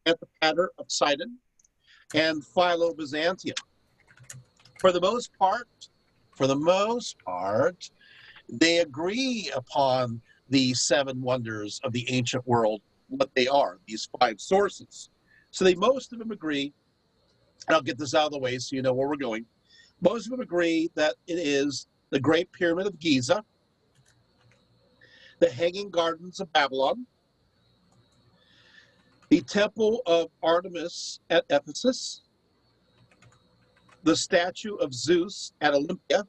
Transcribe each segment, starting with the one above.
Antipater of Sidon and Philo-Byzantium. For the most part, they agree upon the seven wonders of the ancient world, what they are, these five sources. So most of them agree, and I'll get this out of the way so you know where we're going. Most of them agree that it is the Great Pyramid of Giza, the Hanging Gardens of Babylon, the Temple of Artemis at Ephesus, the Statue of Zeus at Olympia,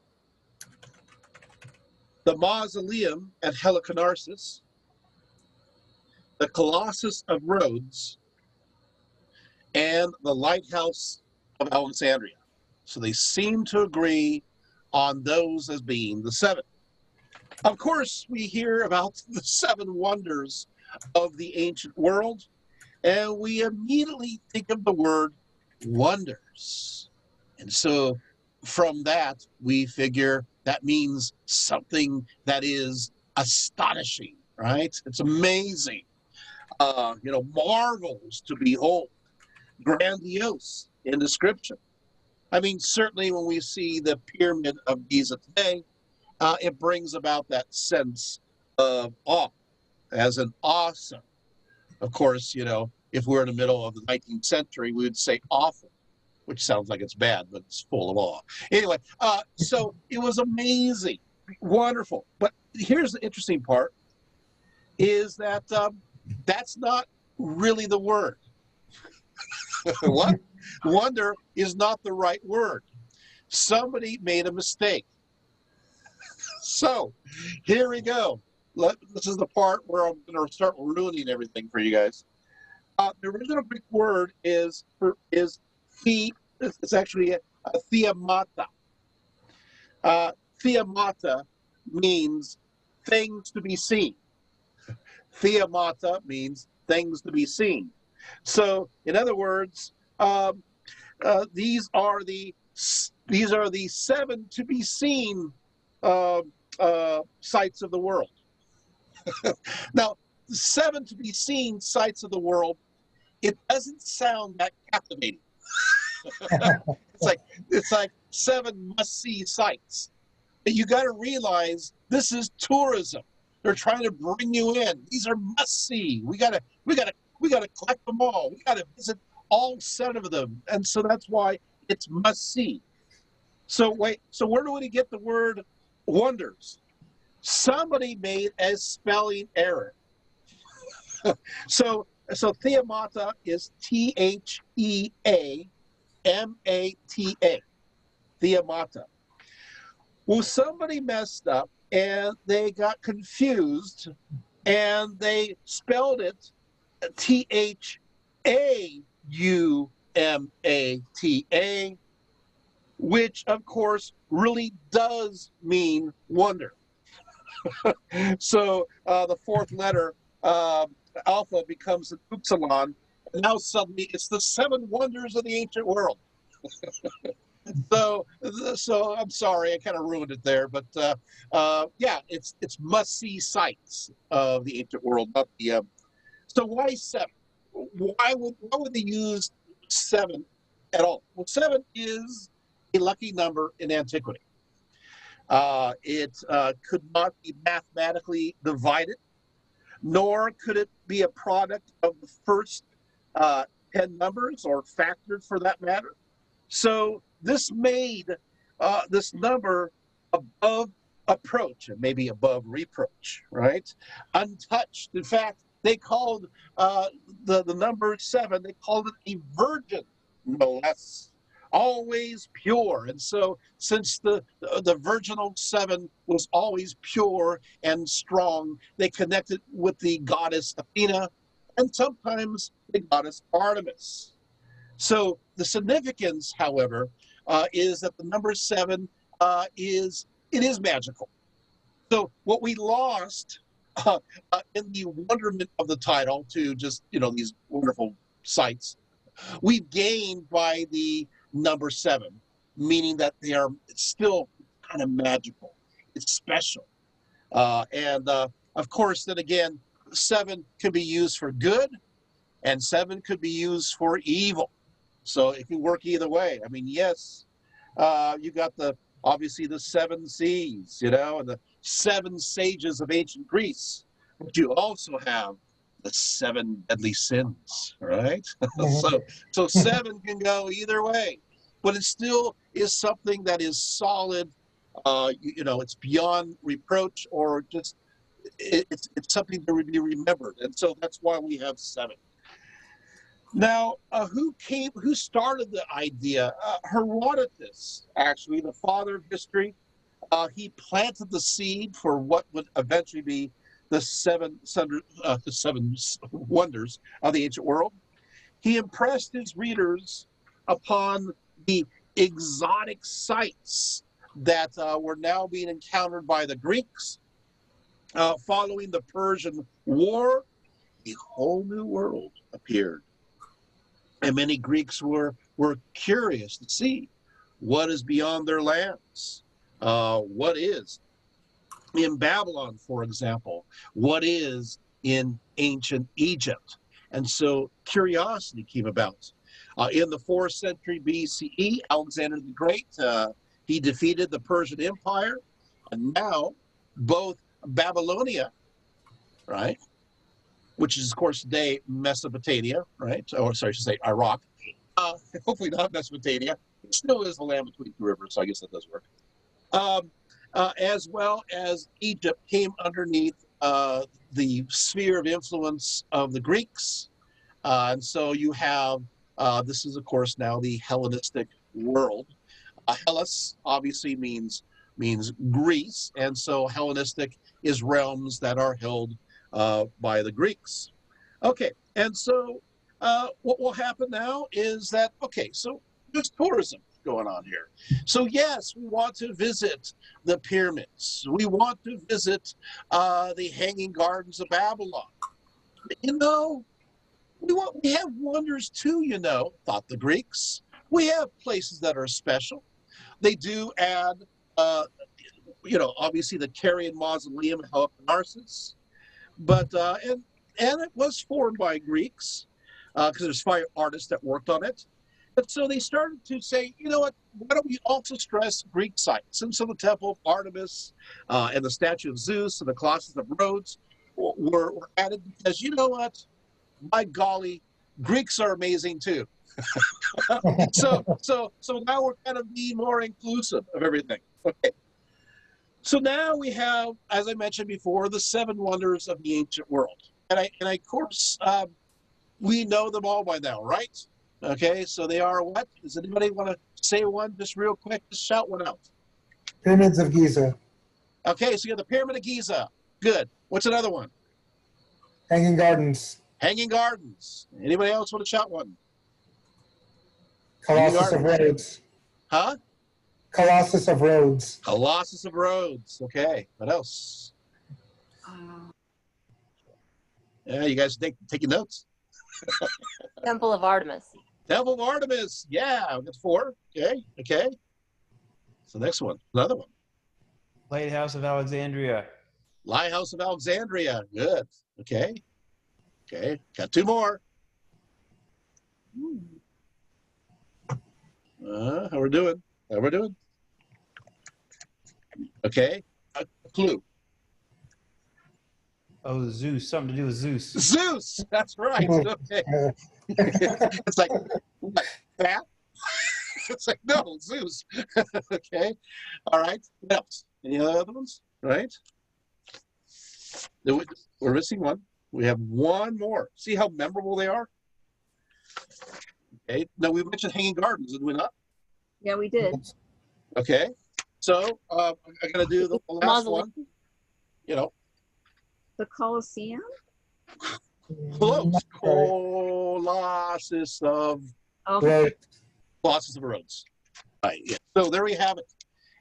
the Mausoleum at Halicarnassus, the Colossus of Rhodes, and the Lighthouse of Alexandria. So they seem to agree on those as being the seven. Of course, we hear about the seven wonders of the ancient world, and we immediately think of the word wonders. And so from that, we figure that means something that is astonishing, right? It's amazing. Marvels to behold, grandiose in description. I mean, certainly when we see the Pyramid of Giza today, it brings about that sense of awe as an awesome. Of course, if we're in the middle of the 19th century, we would say awful, which sounds like it's bad, but it's full of awe. Anyway, so it was amazing, wonderful. But here's the interesting part, is that that's not really the word. What? Wonder is not the right word. Somebody made a mistake. So here we go. This is the part where I'm going to start ruining everything for you guys. The original Greek word is it's actually a theamata. Theamata means things to be seen. Theamata means things to be seen. So, in other words, these are the seven to be seen sights of the world. Now, the seven to be seen sights of the world, it doesn't sound that captivating. It's like seven must-see sights. But you got to realize this is tourism. They're trying to bring you in. These are must-see. We gotta collect them all. We gotta visit all seven of them, and so that's why it's must-see. So where do we get the word wonders? Somebody made a spelling error. So theamata is Theamata. Theamata. Well, somebody messed up and they got confused and they spelled it Theaumata, which of course really does mean wonder. So the fourth letter, alpha, becomes an upsilon, and now suddenly it's the seven wonders of the ancient world. So I'm sorry, I kind of ruined it there, but yeah, it's must-see sights of the ancient world, not the. So why seven? Why would they use seven at all? Well, seven is a lucky number in antiquity. It could not be mathematically divided, nor could it be a product of the first 10 numbers or factored for that matter. So this made this number above approach and maybe above reproach, right? Untouched. In fact, they called the number seven, they called it a virgin, no less. Always pure. And so since the virginal seven was always pure and strong, they connected with the goddess Athena and sometimes the goddess Artemis. So the significance, however, is that the number seven is magical. So what we lost in the wonderment of the title to just, these wonderful sights, we've gained by the number seven, meaning that it's still kind of magical. It's special. And of course, then again, seven can be used for good And 7 could be used for evil. So it can work either way. I mean, yes, you got obviously the 7 seas, and the 7 sages of ancient Greece. But you also have the 7 deadly sins, right? so 7 can go either way, but it still is something that is solid. It's beyond reproach, or just it's something to be remembered, and so that's why we have 7. Now, who started the idea? Herodotus, actually, the father of history. He planted the seed for what would eventually be the seven wonders of the ancient world. He impressed his readers upon the exotic sights that were now being encountered by the Greeks. Following the Persian War, a whole new world appeared. And many Greeks were curious to see what is beyond their lands. What is in Babylon, for example? What is in ancient Egypt? And so curiosity came about. In the 4th century BCE, Alexander the Great, he defeated the Persian Empire. And now both Babylonia, right, which is, of course, today Mesopotamia, right? Or sorry, I should say Iraq. Hopefully not Mesopotamia. It still is the land between 2 rivers, so I guess that does work. As well as Egypt came underneath the sphere of influence of the Greeks. And so you have, this is, of course, now the Hellenistic world. Hellas obviously means Greece, and so Hellenistic is realms that are held by the Greeks. Okay, and so what will happen now is that, okay, so there's tourism going on here. So yes, we want to visit the pyramids. We want to visit the Hanging Gardens of Babylon. We have wonders too, thought the Greeks. We have places that are special. They do add, obviously the Carian Mausoleum of Narcissus. But and it was formed by Greeks because there's 5 artists that worked on it. And so they started to say, you know what, why don't we also stress Greek sites? And so the Temple of Artemis and the Statue of Zeus and the Colossus of Rhodes were added because, you know what, by golly, Greeks are amazing too. so now we're kind of being more inclusive of everything. Okay. So now we have, as I mentioned before, the 7 wonders of the ancient world. And of course, we know them all by now, right? Okay, so they are what? Does anybody want to say one just real quick? Just shout one out. Pyramids of Giza. Okay, so you have the Pyramid of Giza. Good. What's another one? Hanging Gardens. Hanging Gardens. Anybody else want to shout one? Colossus of Rhodes. Huh? Colossus of Rhodes. Colossus of Rhodes. Okay, what else? Yeah, you guys taking notes? Temple of Artemis. Temple of Artemis. Yeah, that's 4. Okay. So next one, another one. Lighthouse of Alexandria. Lighthouse of Alexandria. Good. Okay. Got 2 more. How we're doing? Okay. A clue. Oh, Zeus. Something to do with Zeus. Zeus. That's right. Okay. It's like, what, fat? It's like, no, Zeus. Okay. All right. What else? Any other ones? Right. We're missing one. We have one more. See how memorable they are? Okay. Now, we mentioned Hanging Gardens, did we not? Yeah, we did. Okay. So I'm going to do the last one. The Colosseum? Close. Colossus of Rhodes. Right. Yeah. So there we have it.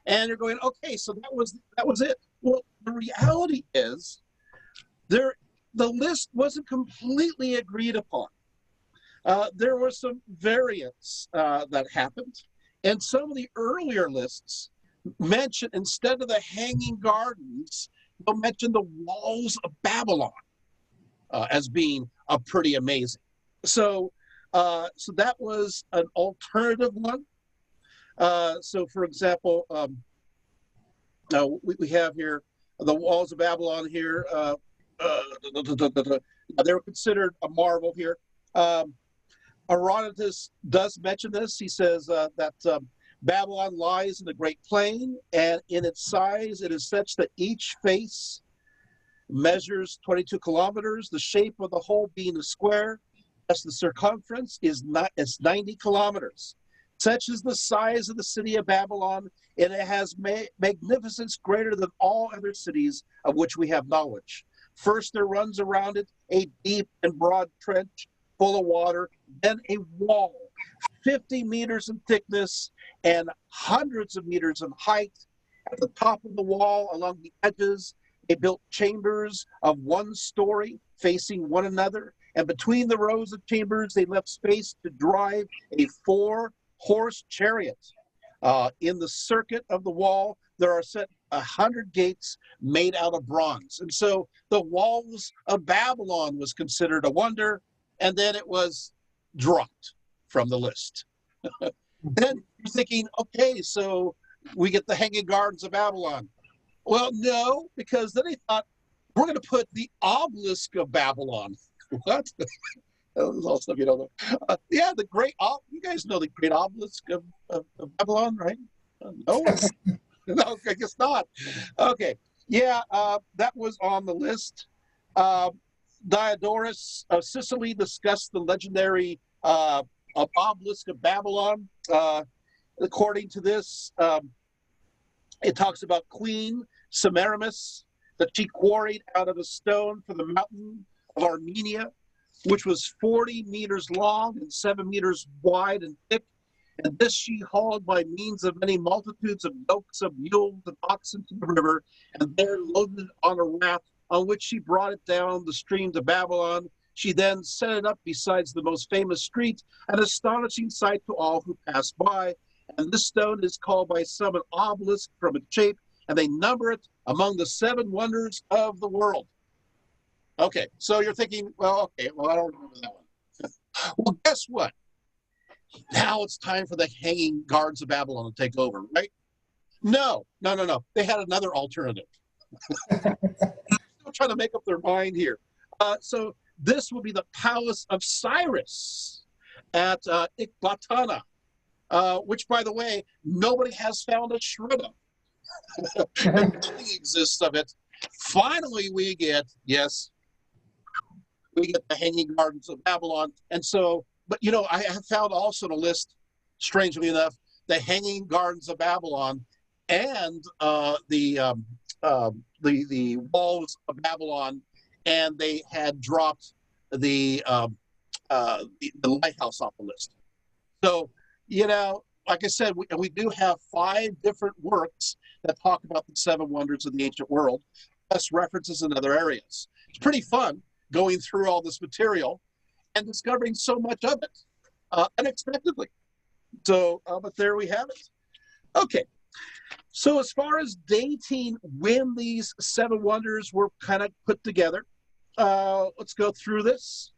And you're going, okay, so that was it. Well, the reality is the list wasn't completely agreed upon. There were some variants that happened. And some of the earlier lists mentioned, instead of the Hanging Gardens, they'll mention the walls of Babylon as being pretty amazing. So, so that was an alternative one. So, for example, we have here the walls of Babylon here. They were considered a marvel here. Herodotus does mention this. He says that Babylon lies in a great plain, and in its size it is such that each face measures 22 kilometers, the shape of the whole being a square, as the circumference is 90 kilometers. Such is the size of the city of Babylon, and it has magnificence greater than all other cities of which we have knowledge. First there runs around it a deep and broad trench full of water, then a wall 50 meters in thickness and hundreds of meters in height. At the top of the wall, along the edges, they built chambers of 1 story facing one another, and between the rows of chambers they left space to drive a 4-horse chariot. In the circuit of the wall there are set 100 gates made out of bronze. And so the walls of Babylon was considered a wonder, and then it was dropped from the list. Then you're thinking, okay, so we get the Hanging Gardens of Babylon. Well, no, because then they thought, we're going to put the obelisk of Babylon. What? That's all stuff you don't know. Yeah, the great, you guys know the great obelisk of Babylon, right? No? No, I guess not. Okay, yeah, that was on the list. Diodorus of Sicily discussed the legendary obelisk of Babylon. According to this, it talks about Queen Semiramis, that she quarried out of a stone for the mountain of Armenia, which was 40 meters long and 7 meters wide and thick. And this she hauled by means of many multitudes of yokes of mules and oxen to the river, and there loaded it on a raft, on which she brought it down the stream to Babylon. She then set it up besides the most famous street, an astonishing sight to all who passed by. And this stone is called by some an obelisk from its shape, and they number it among the 7 wonders of the world. Okay, so you're thinking, well, okay, well, I don't remember that one. Well, guess what? Now it's time for the Hanging Gardens of Babylon to take over, right? No. They had another alternative. Still trying to make up their mind here. So this will be the Palace of Cyrus at Ecbatana, which, by the way, nobody has found a shred of. Nothing exists of it. Finally, we get the Hanging Gardens of Babylon. And so, but you know, I have found also on a list, strangely enough, the Hanging Gardens of Babylon and the walls of Babylon, and they had dropped the Lighthouse off the list. So, you know, like I said, we do have 5 different works that talk about the 7 wonders of the ancient world, plus references in other areas. It's pretty fun going through all this material and discovering so much of it unexpectedly. So, but there we have it. Okay, so as far as dating when these 7 wonders were kind of put together, let's go through this.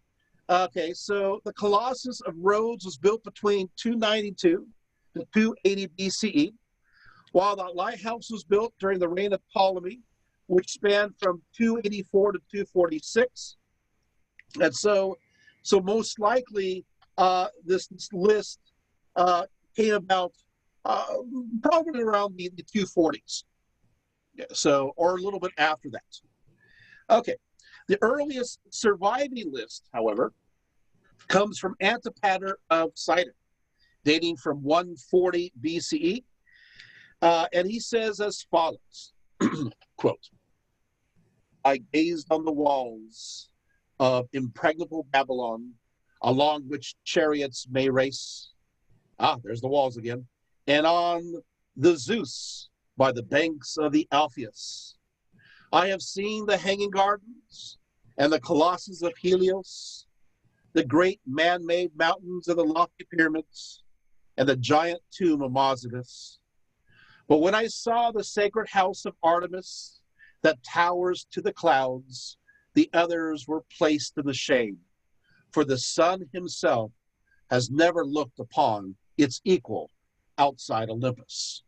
Okay, so the Colossus of Rhodes was built between 292 to 280 BCE, while the Lighthouse was built during the reign of Ptolemy, which spanned from 284 to 246. And so most likely this list came about probably around the 240s. Yeah, so, or a little bit after that. Okay, the earliest surviving list, however, comes from Antipater of Sidon, dating from 140 BCE. And he says as follows, quote, I gazed on the walls of impregnable Babylon, along which chariots may race. There's the walls again. And on the Zeus by the banks of the Alpheus. I have seen the Hanging Gardens and the Colossus of Helios, the great man-made mountains and the lofty pyramids, and the giant tomb of Mausolus. But when I saw the sacred house of Artemis that towers to the clouds, the others were placed in the shade. for the sun himself has never looked upon its equal outside Olympus.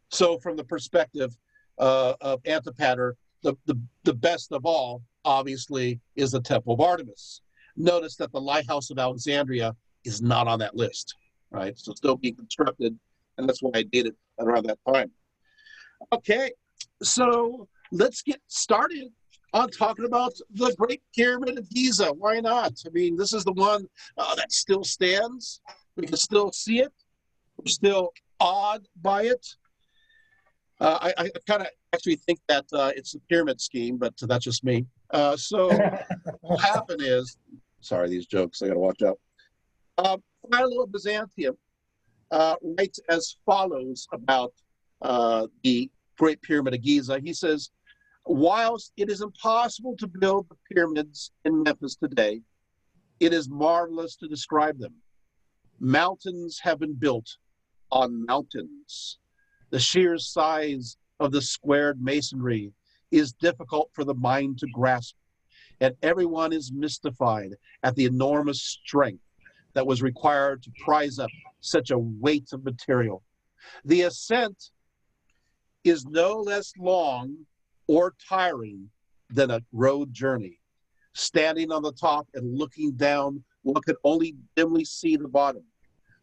So from the perspective of Antipater, the best of all, obviously, is the Temple of Artemis. Notice that the Lighthouse of Alexandria is not on that list, right? So still being constructed, and that's why I did it around that time. Okay, so let's get started on talking about the Great Pyramid of Giza. Why not? I mean, this is the one that still stands. We can still see it. We're still awed by it. I kind of actually think that it's a pyramid scheme, but that's just me. So what happened is, sorry, these jokes, I got to watch out. Philo of Byzantium writes as follows about the Great Pyramid of Giza. He says, whilst it is impossible to build the pyramids in Memphis today, it is marvelous to describe them. Mountains have been built on mountains. The sheer size of the squared masonry is difficult for the mind to grasp, and everyone is mystified at the enormous strength that was required to prize up such a weight of material. The ascent is no less long or tiring than a road journey. Standing on the top and looking down, one could only dimly see the bottom.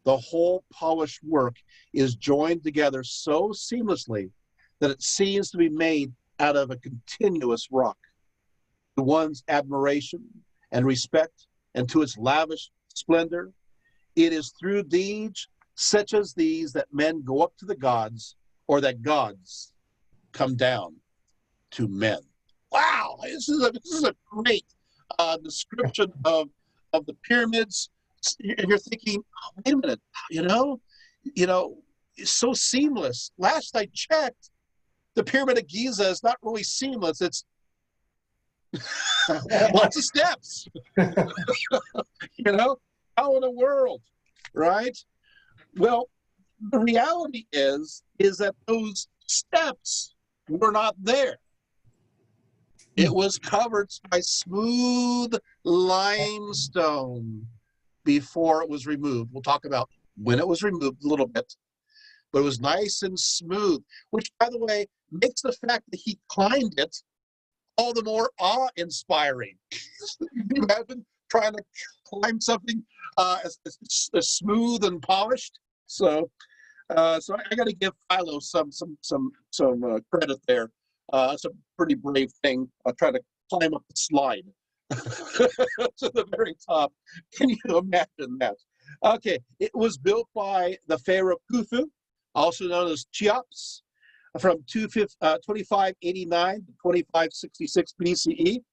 The whole polished work is joined together so seamlessly that it seems to be made out of a continuous rock. To one's admiration and respect, and to its lavish splendor, it is through deeds such as these that men go up to the gods, or that gods come down to men. Wow, this is a great description of the pyramids. And you're thinking, oh, wait a minute, you know, it's so seamless. Last I checked, the Pyramid of Giza is not really seamless. It's lots of steps. You know, how in the world, right? Well, the reality is that those steps were not there. It was covered by smooth limestone before it was removed. We'll talk about when it was removed a little bit, but it was nice and smooth, which, by the way, makes the fact that he climbed it all the more awe-inspiring. Can you imagine trying to climb something as smooth and polished? So I got to give Philo some credit there. It's a pretty brave thing. I'll try to climb up the slide to the very top. Can you imagine that? Okay, it was built by the Pharaoh Khufu, also known as Cheops, from 2589 to 2566 BCE.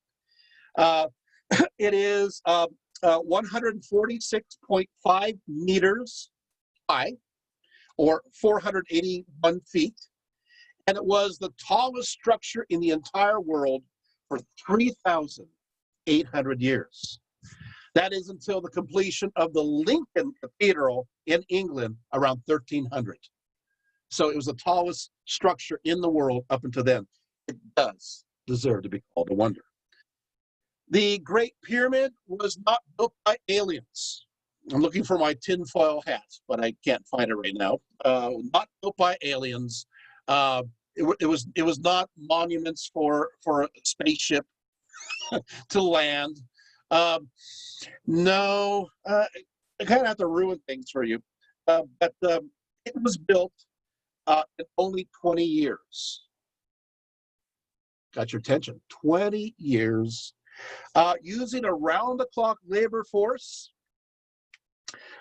It is 146.5 meters high, or 481 feet, and it was the tallest structure in the entire world for 3,800 years. That is until the completion of the Lincoln Cathedral in England around 1300. So it was the tallest structure in the world up until then. It does deserve to be called a wonder. The Great Pyramid was not built by aliens. I'm looking for my tinfoil hat, but I can't find it right now. Not built by aliens. It was not monuments for a spaceship to land. No, I kind of have to ruin things for you. But it was built in only 20 years. Got your attention? 20 years. Using a round-the-clock labor force,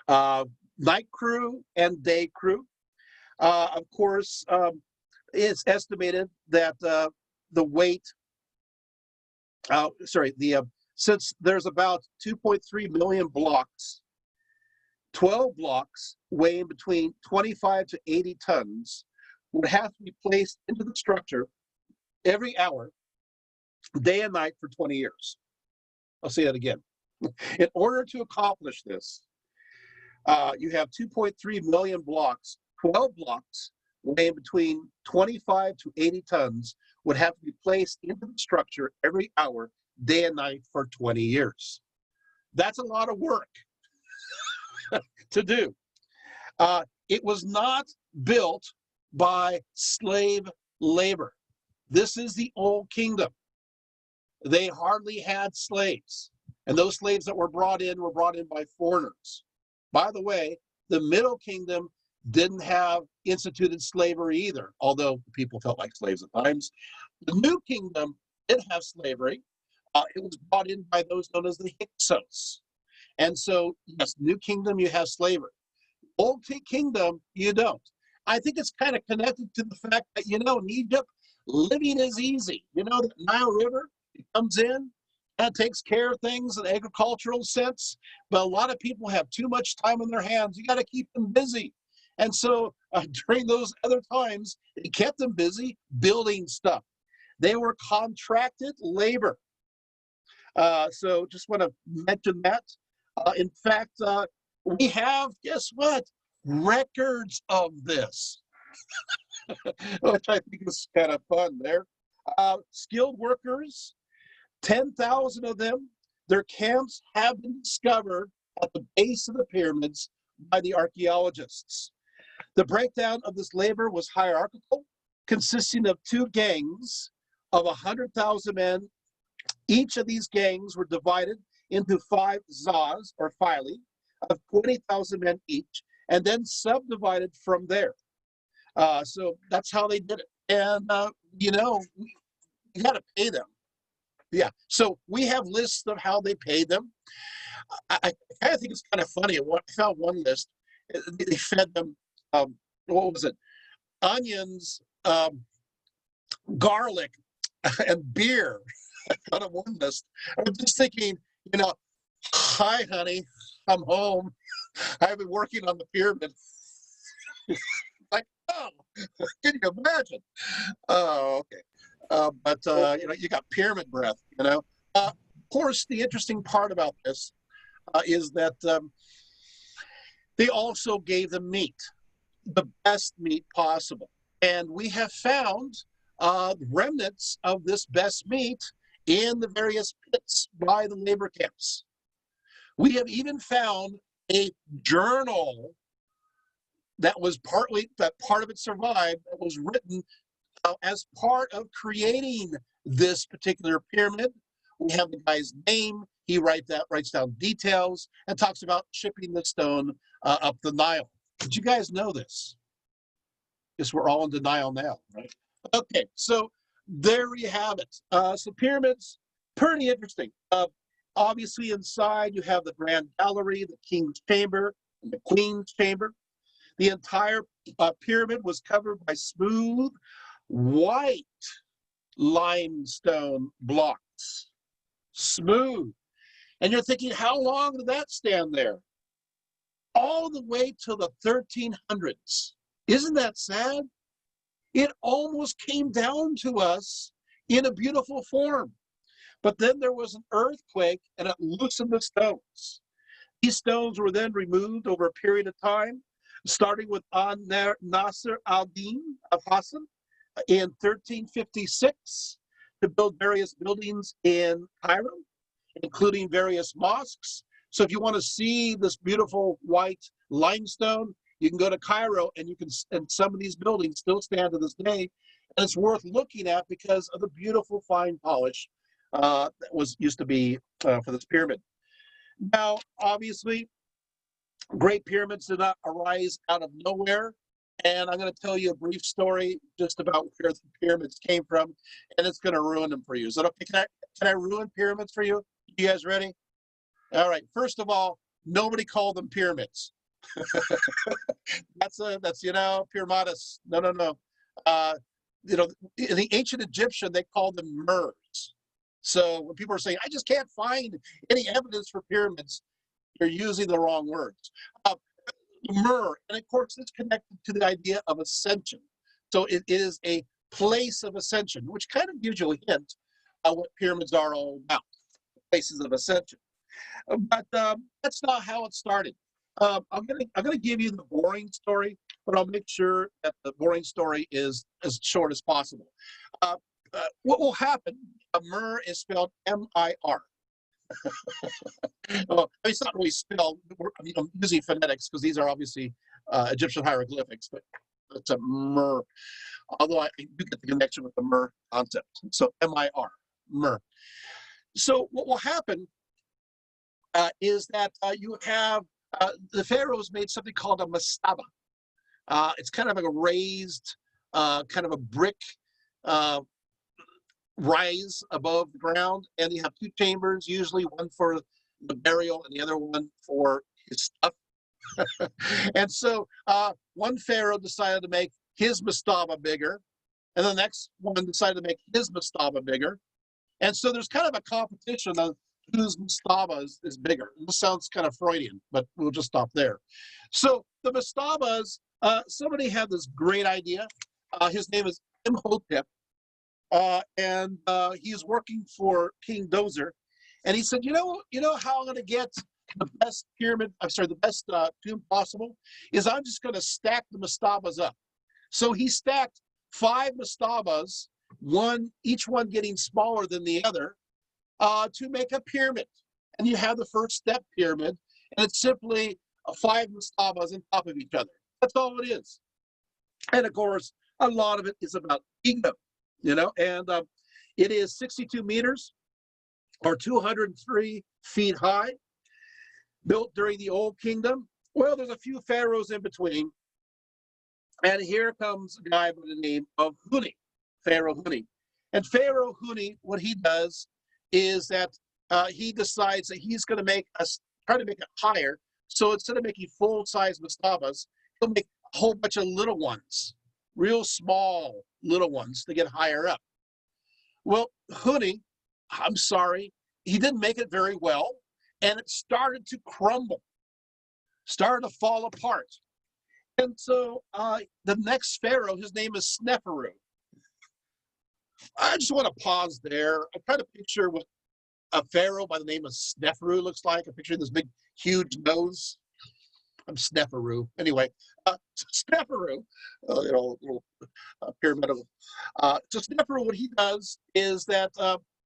night crew and day crew. Of course, it's estimated that the weight, since there's about 2.3 million blocks, 12 blocks weighing between 25 to 80 tons would have to be placed into the structure every hour, day and night for 20 years. I'll say that again. In order to accomplish this, you have 2.3 million blocks, 12 blocks weighing between 25 to 80 tons would have to be placed into the structure every hour, day and night for 20 years. That's a lot of work to do. It was not built by slave labor. This is the old kingdom. They hardly had slaves. And those slaves that were brought in by foreigners. By the way, the Middle Kingdom didn't have instituted slavery either, although people felt like slaves at times. The New Kingdom did have slavery. It was brought in by those known as the Hyksos. And so, yes, New Kingdom, you have slavery. Old Kingdom, you don't. I think it's kind of connected to the fact that, in Egypt, living is easy. The Nile River, it comes in and takes care of things in an agricultural sense, but a lot of people have too much time on their hands. You got to keep them busy. And so during those other times, it kept them busy building stuff. They were contracted labor. So just want to mention that. In fact, we have, guess what? Records of this, which I think is kind of fun there. Skilled workers, 10,000 of them. Their camps have been discovered at the base of the pyramids by the archaeologists. The breakdown of this labor was hierarchical, consisting of two gangs of 100,000 men. Each of these gangs were divided into 5 zaz, or phylae, of 20,000 men each, and then subdivided from there. So that's how they did it. And, you got to pay them. Yeah, so we have lists of how they pay them. I kind of think it's kind of funny. I found one list. They fed them, what was it? Onions, garlic, and beer. Out of one list. I'm just thinking, hi, honey, I'm home. I've been working on the pyramid. Like, oh, can you imagine? Oh, okay. But you got pyramid breath. Of course, the interesting part about this is that they also gave them meat, the best meat possible, and we have found remnants of this best meat in the various pits by the labor camps. We have even found a journal that part of it survived, that was written as part of creating this particular pyramid. We have the guy's name. He writes down details and talks about shipping the stone up the Nile. Did you guys know this? Guess we're all in denial now, right? Okay, so there you have it. So pyramids, pretty interesting. Obviously inside you have the grand gallery, the king's chamber, and the queen's chamber. The entire pyramid was covered by smooth, white limestone blocks. Smooth. And you're thinking, how long did that stand there? All the way to the 1300s. Isn't that sad? It almost came down to us in a beautiful form. But then there was an earthquake and it loosened the stones. These stones were then removed over a period of time, starting with Nasr al-Din of Hassan in 1356 to build various buildings in Cairo, including various mosques. So if you want to see this beautiful white limestone, you can go to Cairo and and some of these buildings still stand to this day. And it's worth looking at because of the beautiful fine polish that used to be for this pyramid. Now, obviously, Great Pyramids did not arise out of nowhere. And I'm going to tell you a brief story just about where the pyramids came from, and it's going to ruin them for you. Is that okay? Can I ruin pyramids for you? You guys ready? All right. First of all, nobody called them pyramids. that's pyramidas. No. In the ancient Egyptian, they called them mers. So when people are saying, I just can't find any evidence for pyramids, you're using the wrong words. Myrrh, and of course it's connected to the idea of ascension. So it is a place of ascension, which kind of gives you a hint of what pyramids are all about, places of ascension. But that's not how it started. I'm gonna give you the boring story, but I'll make sure that the boring story is as short as possible. What will happen? Myrrh is spelled M-I-R. Well, it's not really spelled. I'm using phonetics because these are obviously Egyptian hieroglyphics, but it's a mer. Although I do get the connection with the mer concept. So M-I-R, mer. So what will happen is that you have the pharaohs made something called a mastaba. It's kind of like a raised, kind of a brick rise above the ground, and you have two chambers, usually one for the burial and the other one for his stuff. And so one pharaoh decided to make his mastaba bigger, and the next one decided to make his mastaba bigger. And so there's kind of a competition of whose mastaba is bigger. This sounds kind of Freudian, but we'll just stop there. So the mastabas, somebody had this great idea. His name is Imhotep, and he's working for King Dozer. And he said, you know how I'm going to get the best pyramid, the best tomb possible is I'm just going to stack the mastabas up. So he stacked 5 mastabas, each one getting smaller than the other, to make a pyramid. And you have the first step pyramid, and it's simply 5 mastabas on top of each other. That's all it is. And of course, a lot of it is about ego, and it is 62 meters or 203 feet high, built during the Old Kingdom. Well, there's a few pharaohs in between. And here comes a guy by the name of Huni, Pharaoh Huni. And Pharaoh Huni, what he does is that he decides that he's going to try to make it higher. So instead of making full-size mastabas, he'll make a whole bunch of little ones, real small little ones to get higher up. Well, Huni, I'm sorry, he didn't make it very well, and it started to crumble, started to fall apart. And so the next pharaoh, his name is Sneferu. I just want to pause there. I try to picture what a pharaoh by the name of Sneferu looks like. I picture this big, huge nose. I'm Sneferu. Anyway, Sneferu, little pyramidal. So Sneferu, what he does is that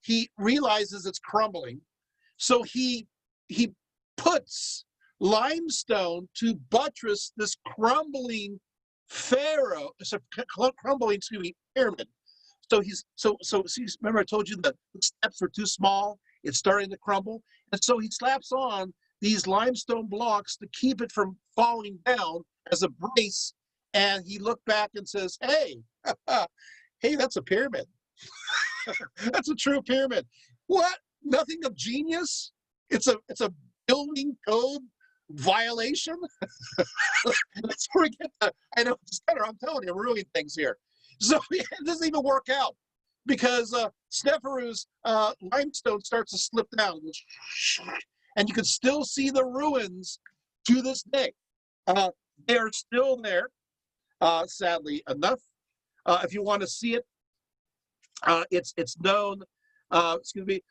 he realizes it's crumbling. So he puts limestone to buttress this crumbling pyramid. So remember I told you that the steps were too small, it's starting to crumble, and so he slaps on these limestone blocks to keep it from falling down as a brace, and he looked back and says, hey, that's a pyramid. That's a true pyramid. What? Nothing of genius? It's a building code violation. That's where we get I know, I'm telling you, I'm ruining things here. So it doesn't even work out because Sneferu's limestone starts to slip down, and you can still see the ruins to this day. They are still there, sadly enough. If you want to see it, it's known. It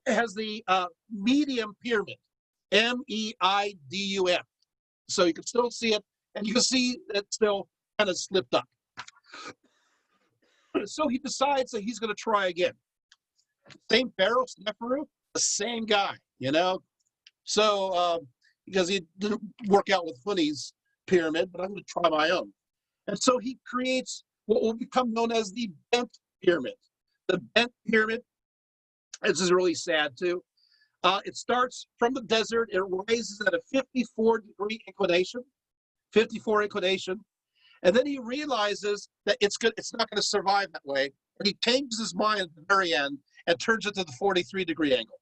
has the medium pyramid, MEIDUM. So you can still see it, and you can see it still kind of slipped up. So he decides that he's going to try again. Same pharaoh, Sneferu, the same guy, So because he didn't work out with Huni's pyramid, but I'm going to try my own. And so he creates what will become known as the bent pyramid. The bent pyramid, this is really sad too. It starts from the desert. It rises at a 54-degree inclination, 54 inclination. And then he realizes that it's not going to survive that way. And he changes his mind at the very end and turns it to the 43-degree angle.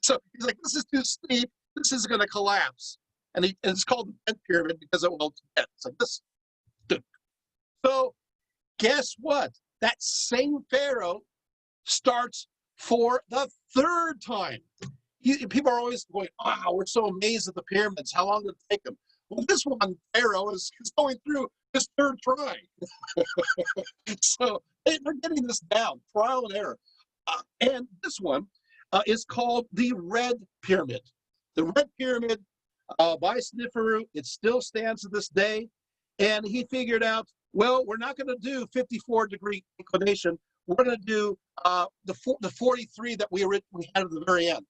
So he's like, this is too steep. This is going to collapse. And it's called the bent pyramid because it's bent. It's like this. So guess what? That same pharaoh starts for the 3rd time. People are always going, wow, we're so amazed at the pyramids. How long did it take them? Well, this one pharaoh is going through his 3rd try. So they're getting this down, trial and error. And this one is called the Red Pyramid. The Red Pyramid by Sneferu, it still stands to this day. And he figured out, well, we're not going to do 54-degree inclination. we're going to do the 43 that we had at the very end.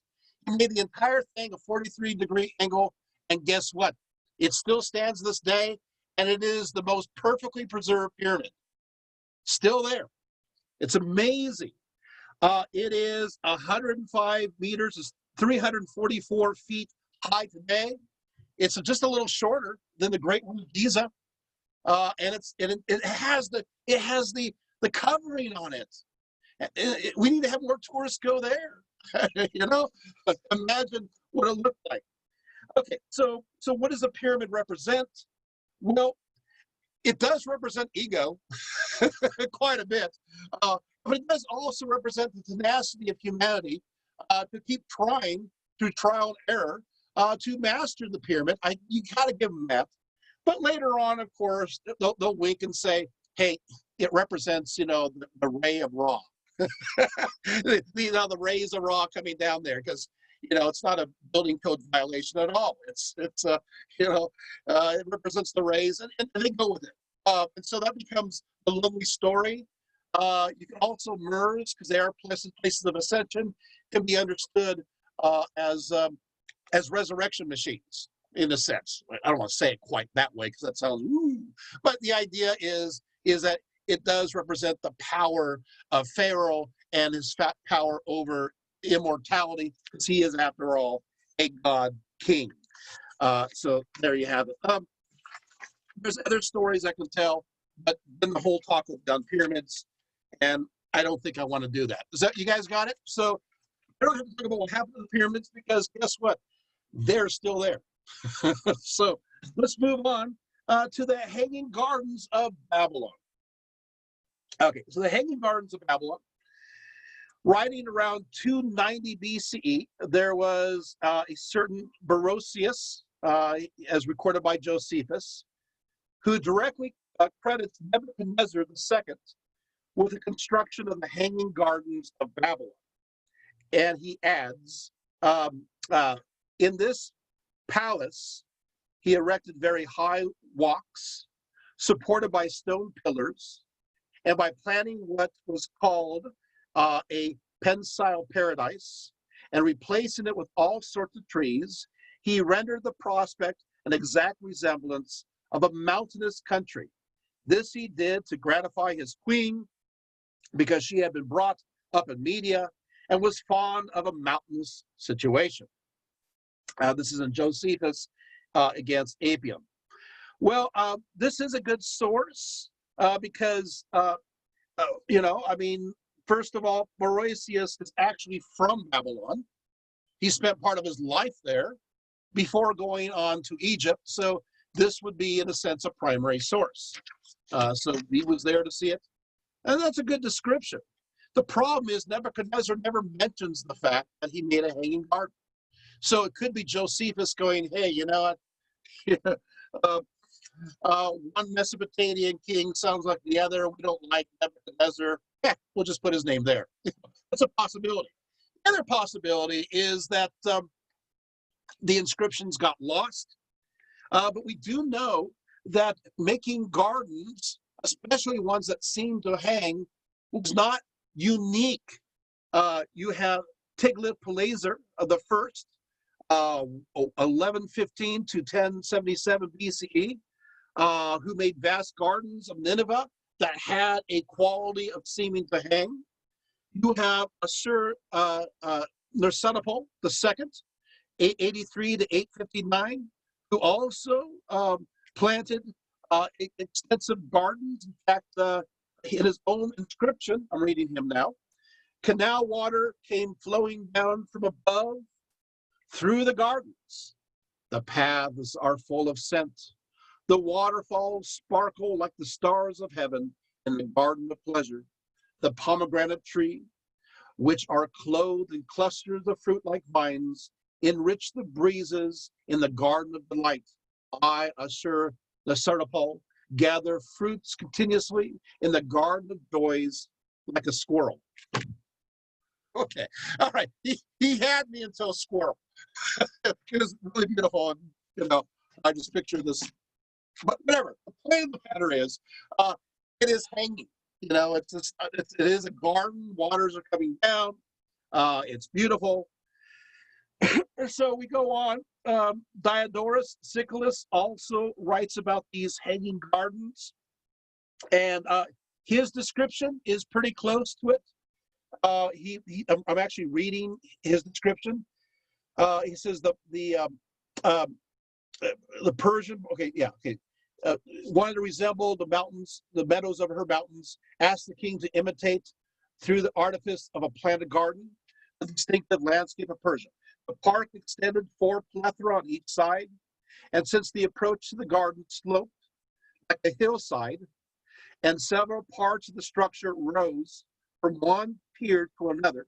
He made the entire thing a 43-degree angle, and guess what? It still stands this day, and it is the most perfectly preserved pyramid. Still there. It's amazing. It is 105 meters, it's 344 feet high today. It's just a little shorter than the Great One of Giza, and it has the covering on it. We need to have more tourists go there. You know, imagine what it looked like. Okay, so what does a pyramid represent? Well, it does represent ego quite a bit, but it does also represent the tenacity of humanity to keep trying through trial and error to master the pyramid. You got to give them that. But later on, of course, they'll wink and say, hey, it represents, the ray of Ra. The rays of Ra coming down there, because it's not a building code violation at all. It represents the rays, and they go with it. And so that becomes a lovely story. You can also merge, because they are places of ascension, can be understood as resurrection machines, in a sense. I don't want to say it quite that way, because that sounds woo. But the idea is that it does represent the power of Pharaoh and his power over immortality, because he is, after all, a god king. So there you have it. There's other stories I can tell, but then the whole talk will be on pyramids, and I don't think I want to do that. Is that, you guys got it? So I don't have to talk about what happened to the pyramids, because guess what? They're still there. So let's move on to the Hanging Gardens of Babylon. Okay, so the Hanging Gardens of Babylon, writing around 290 BCE, there was a certain Barosius, as recorded by Josephus, who directly credits Nebuchadnezzar II with the construction of the Hanging Gardens of Babylon. And he adds, in this palace, he erected very high walks, supported by stone pillars, and by planting what was called a pensile paradise, and replacing it with all sorts of trees, he rendered the prospect an exact resemblance of a mountainous country. This he did to gratify his queen, because she had been brought up in Media and was fond of a mountainous situation. This is in Josephus against Apium. Well, this is a good source because, first of all, Barosius is actually from Babylon. He spent part of his life there before going on to Egypt. So this would be, in a sense, a primary source. So he was there to see it. And that's a good description. The problem is Nebuchadnezzar never mentions the fact that he made a hanging garden. So it could be Josephus going, hey, you know what? One Mesopotamian king sounds like the other. We don't like Nebuchadnezzar. We'll just put his name there. That's a possibility. The other possibility is that the inscriptions got lost. But we do know that making gardens, especially ones that seem to hang, was not unique. You have Tiglath-Pileser the first, 1115 to 1077 BCE, who made vast gardens of Nineveh that had a quality of seeming to hang. You have Nersenopol II, 883 to 859, who also planted extensive gardens. In fact, in his own inscription, I'm reading him now, canal water came flowing down from above through the gardens. The paths are full of scent. The waterfalls sparkle like the stars of heaven in the garden of pleasure. The pomegranate tree, which are clothed in clusters of fruit like vines, enrich the breezes in the garden of delight. I, assure the Sartopol, gather fruits continuously in the garden of joys like a squirrel. Okay, all right. He had me until squirrel. It was really beautiful, and I just picture this. But whatever. The point of the matter is, it is hanging. You know, it is a garden. Waters are coming down. It's beautiful. And so we go on. Diodorus Siculus also writes about these hanging gardens, and his description is pretty close to it. I'm actually reading his description. He says the Persian. Okay, yeah, okay. Wanted to resemble the mountains, the meadows of her mountains. Asked the king to imitate, through the artifice of a planted garden, the distinctive landscape of Persia. The park extended 4 plethora on each side, and since the approach to the garden sloped like a hillside, and several parts of the structure rose from one pier to another,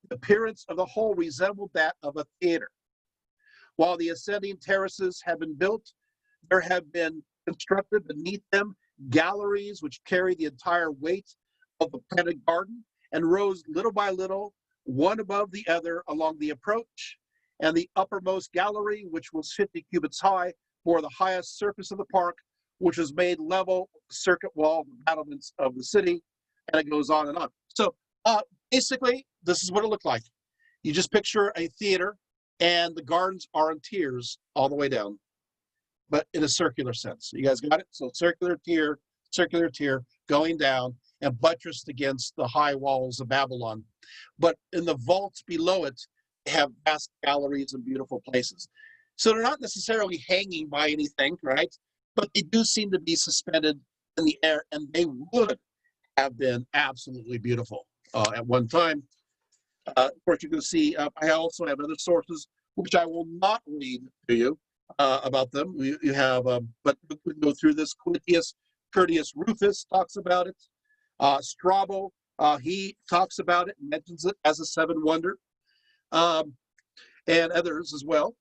the appearance of the whole resembled that of a theater. While the ascending terraces have been built, there have been constructed beneath them galleries which carry the entire weight of the planted garden and rose little by little, one above the other along the approach. And the uppermost gallery, which was 50 cubits high, bore the highest surface of the park, which was made level with the circuit wall, the battlements of the city, and it goes on and on. So basically, this is what it looked like. You just picture a theater, and the gardens are in tiers all the way down, but in a circular sense. You guys got it? So circular tier, going down and buttressed against the high walls of Babylon. But in the vaults below it, they have vast galleries and beautiful places. So they're not necessarily hanging by anything, right? But they do seem to be suspended in the air, and they would have been absolutely beautiful at one time. Of course, you can see, I also have other sources, which I will not read to you about them. You have, but we can go through this. Curtius Rufus talks about it. Strabo, he talks about it, mentions it as a 7 wonder, and others as well.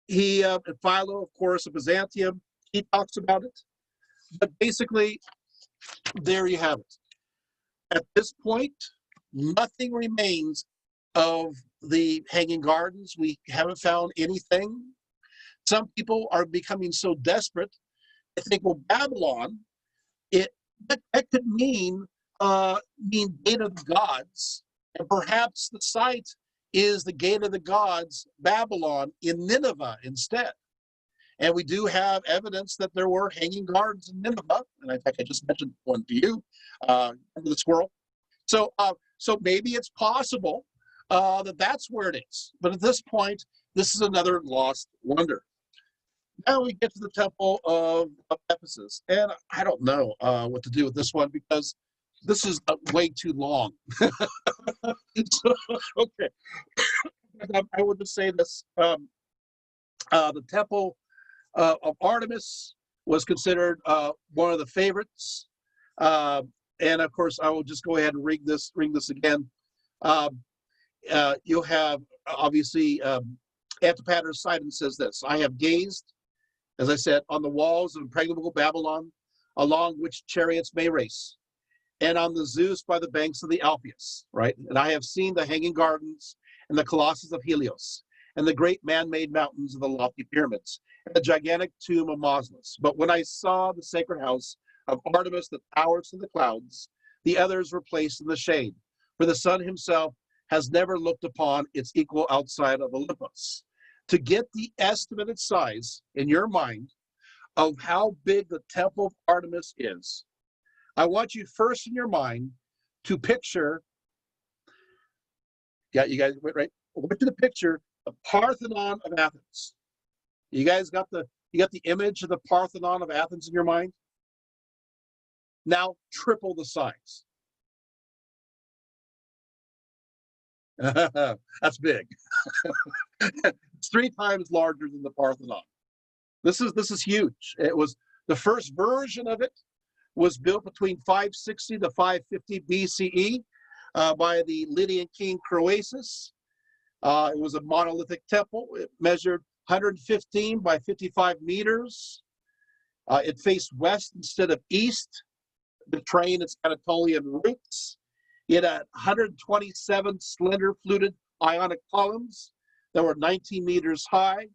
Philo, of course, of Byzantium, he talks about it. But basically, there you have it. At this point, nothing remains of the hanging gardens. We haven't found anything. Some people are becoming so desperate, they think, well, Babylon, that could mean gate of the gods, and perhaps the site is the gate of the gods, Babylon, in Nineveh instead. And we do have evidence that there were hanging gardens in Nineveh, and in fact, I just mentioned one to you, under the squirrel. So maybe it's possible that that's where it is. But at this point, this is another lost wonder. Now we get to the Temple of Ephesus, and I don't know what to do with this one because this is way too long. Okay, I would just say this: the Temple of Artemis was considered one of the favorites, and of course, I will just go ahead and ring this again. You'll have obviously Antipater Sidon says this: "I have gazed, as I said, on the walls of impregnable Babylon, along which chariots may race, and on the Zeus by the banks of the Alpheus, right? And I have seen the hanging gardens and the Colossus of Helios, and the great man-made mountains of the lofty pyramids, and the gigantic tomb of Mausolus. But when I saw the sacred house of Artemis that towers to the clouds, the others were placed in the shade, for the sun himself has never looked upon its equal outside of Olympus." To get the estimated size in your mind of how big the Temple of Artemis is, I want you first in your mind to picture, you guys, right? I want you to picture the Parthenon of Athens. You guys got the image of the Parthenon of Athens in your mind? Now triple the size. That's big. It's 3 times larger than the Parthenon. This is huge. It was the first version of it was built between 560 to 550 BCE by the Lydian king Croesus. It was a monolithic temple. It measured 115 by 55 meters. It faced west instead of east, betraying its Anatolian roots. It had 127 slender fluted ionic columns that were 19 meters high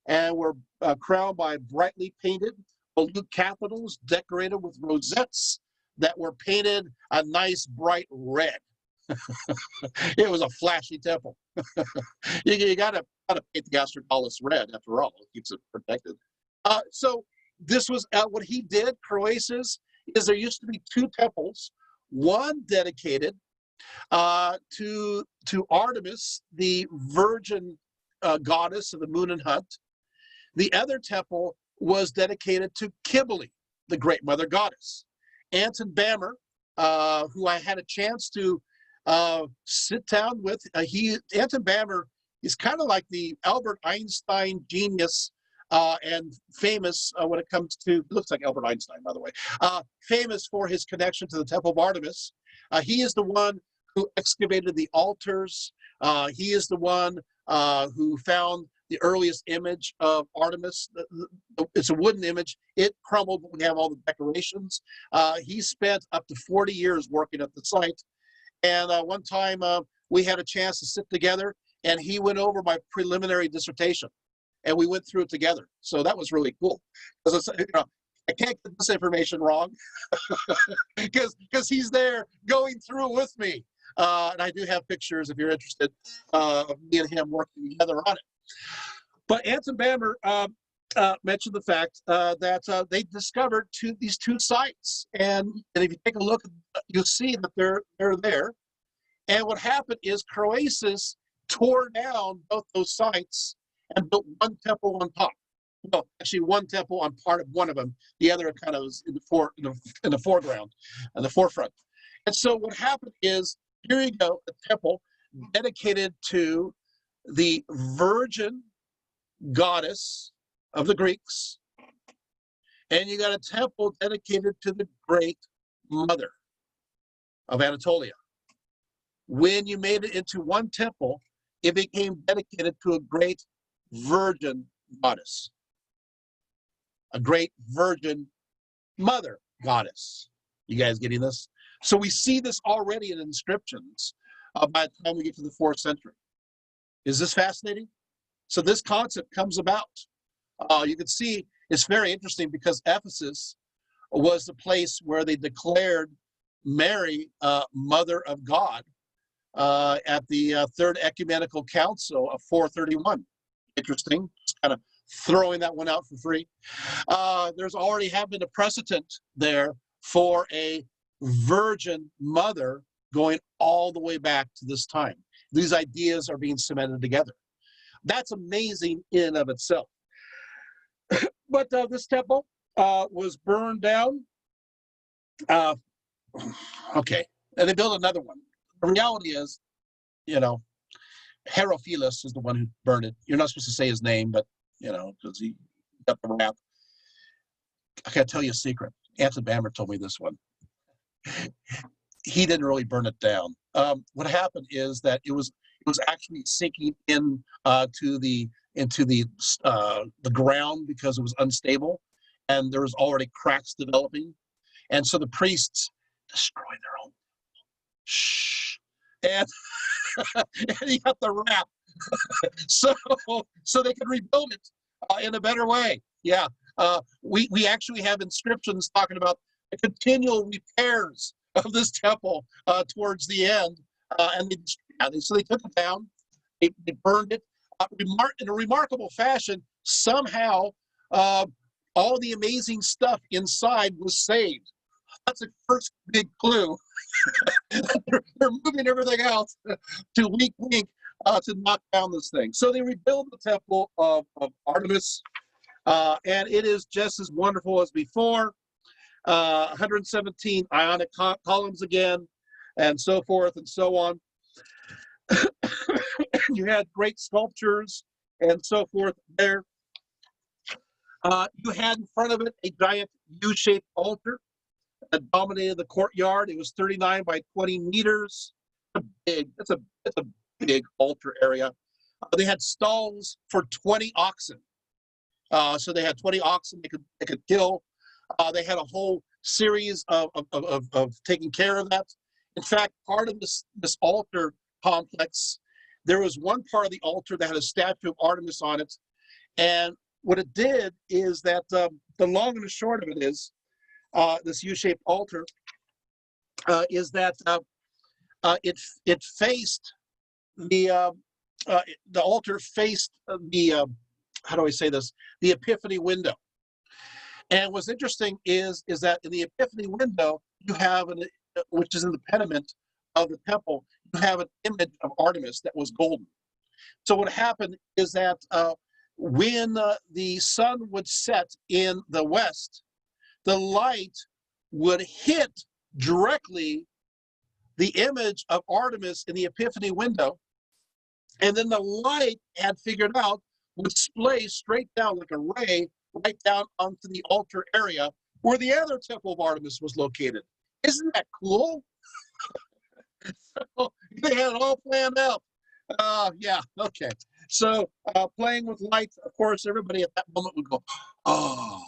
and were crowned by brightly painted volute capitals decorated with rosettes that were painted a nice bright red. It was a flashy temple. You gotta paint the Astropolis red after all. It keeps it protected. So this was what he did, Croesus, is there used to be two temples, one dedicated to Artemis, the virgin goddess of the moon and hunt. The other temple was dedicated to Cybele, the great mother goddess. Anton Bammer, who I had a chance to sit down with, Anton Bammer is kind of like the Albert Einstein genius and famous when it comes to, looks like Albert Einstein, by the way, famous for his connection to the Temple of Artemis. He is the one who excavated the altars. He is the one who found the earliest image of Artemis. It's a wooden image. It crumbled, but we have all the decorations. He spent up to 40 years working at the site. And one time we had a chance to sit together, and he went over my preliminary dissertation, and we went through it together. So that was really cool. Because I can't get this information wrong because he's there going through with me. And I do have pictures, if you're interested, of me and him working together on it. But Anton Bammer mentioned the fact that they discovered these two sites. And if you take a look, you'll see that they're there. And what happened is Croesus tore down both those sites and built one temple on top. Well, actually, one temple on part of one of them. The other kind of was in the foreground, and the forefront. And so what happened is, here you go, a temple dedicated to the virgin goddess of the Greeks, and you got a temple dedicated to the great mother of Anatolia. When you made it into one temple, it became dedicated to a great virgin goddess, a great virgin mother goddess. You guys getting this? So we see this already in inscriptions by the time we get to the 4th century. Is this fascinating? So this concept comes about. You can see it's very interesting because Ephesus was the place where they declared Mary Mother of God at the Third Ecumenical Council of 431. Interesting, just kind of throwing that one out for free. There's already have been a precedent there for a virgin mother going all the way back to this time. These ideas are being cemented together. That's amazing in and of itself. But this temple was burned down. Okay, and they built another one. The reality is, Herodotus is the one who burned it. You're not supposed to say his name, but, because he got the rap. I gotta tell you a secret. Anton Bammer told me this one. He didn't really burn it down. What happened is that it was actually sinking in into the ground because it was unstable, and there was already cracks developing, and so the priests destroyed their own. Shh, and and he got the rap, so they could rebuild it in a better way. Yeah, we actually have inscriptions talking about the continual repairs of this temple towards the end, and so they took it down, they burned it in a remarkable fashion. Somehow, all the amazing stuff inside was saved. That's the first big clue. They're moving everything else to wink, to knock down this thing. So they rebuild the Temple of Artemis, and it is just as wonderful as before. 117 ionic columns again, and so forth and so on. You had great sculptures and so forth there. You had in front of it a giant U-shaped altar that dominated the courtyard. It was 39 by 20 meters. It's a big altar area. They had stalls for 20 oxen. So they had 20 oxen they could kill. They had a whole series of taking care of that. In fact, part of this altar complex, there was one part of the altar that had a statue of Artemis on it. And what it did is that the long and the short of it is, this U-shaped altar, is that it faced the altar faced the how do I say this? The Epiphany Window. And what's interesting is that in the Epiphany Window, you have which is in the pediment of the temple, you have an image of Artemis that was golden. So what happened is that when the sun would set in the west, the light would hit directly the image of Artemis in the Epiphany Window, and then the light had figured out would splay straight down like a ray right down onto the altar area where the other Temple of Artemis was located. Isn't that cool? So they had it all planned out. Yeah, okay. So playing with light, of course, everybody at that moment would go, oh.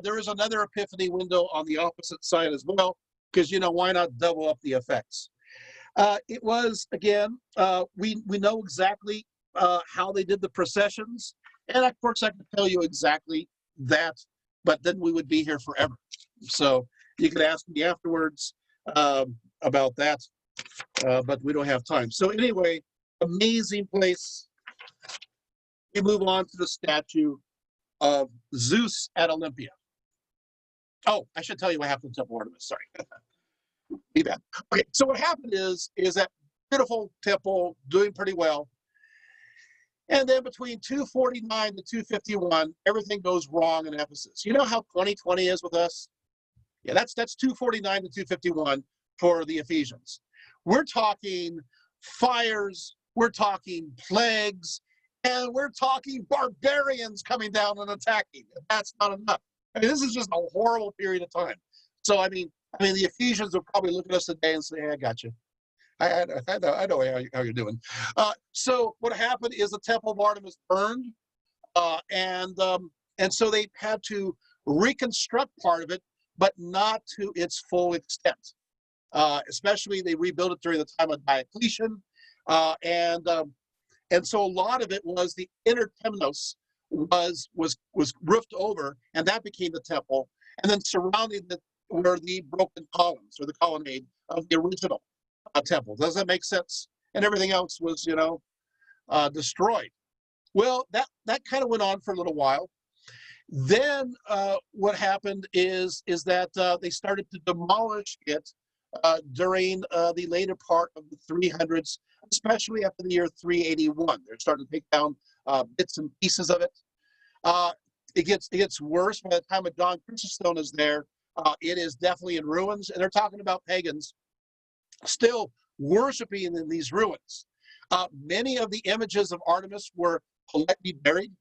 There is another Epiphany Window on the opposite side as well, because, why not double up the effects? It was, again, we know exactly how they did the processions. And of course, I could tell you exactly that, but then we would be here forever. So you could ask me afterwards about that, but we don't have time. So anyway, amazing place. We move on to the statue of Zeus at Olympia. Oh, I should tell you what happened to Temple of Artemis. Sorry. Be bad. Okay, so what happened is that beautiful temple doing pretty well. And then between 249 to 251, everything goes wrong in Ephesus. You know how 2020 is with us? Yeah, that's 249 to 251 for the Ephesians. We're talking fires, we're talking plagues, and we're talking barbarians coming down and attacking. That's not enough. I mean, this is just a horrible period of time. So, I mean, the Ephesians will probably look at us today and say, hey, I got you. I know how you're doing. So what happened is the Temple of Artemis burned, and so they had to reconstruct part of it, but not to its full extent. Especially they rebuilt it during the time of Diocletian, and so a lot of it was the inner temenos was roofed over, and that became the temple, and then surrounding it were the broken columns or the colonnade of the original temple. Does that make sense? And everything else was, destroyed. Well, that kind of went on for a little while. Then what happened is that they started to demolish it during the later part of the 300s, especially after the year 381. They're starting to take down bits and pieces of it. It gets worse by the time of John Chrysostom is there. It is definitely in ruins, and they're talking about pagans still worshiping in these ruins. Many of the images of Artemis were politely buried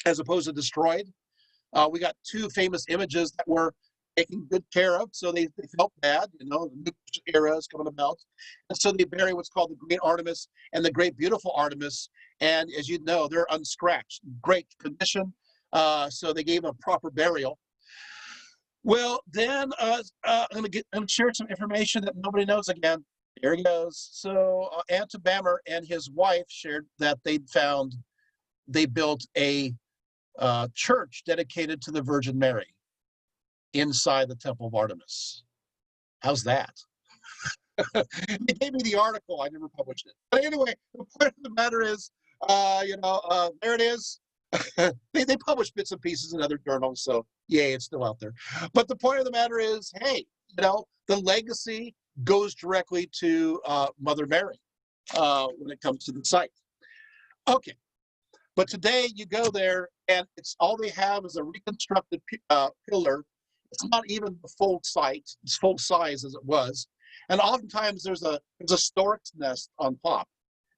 as opposed to destroyed. We got two famous images that were taken good care of, so they felt bad, the new era is coming about. And so they bury what's called the Great Artemis and the Great Beautiful Artemis. And as you know, they're unscratched, great condition. So they gave them a proper burial. Well, then I'm going to share some information that nobody knows again. Here he goes. So Antibamer and his wife shared that they built a church dedicated to the Virgin Mary inside the Temple of Artemis. How's that? They gave me the article. I never published it. But anyway, the point of the matter is, there it is. They publish bits and pieces in other journals, so yay, it's still out there. But the point of the matter is, hey, the legacy goes directly to Mother Mary when it comes to the site. Okay, but today you go there and it's all they have is a reconstructed pillar. It's not even the full site, it's full size as it was. And oftentimes there's a stork's nest on top,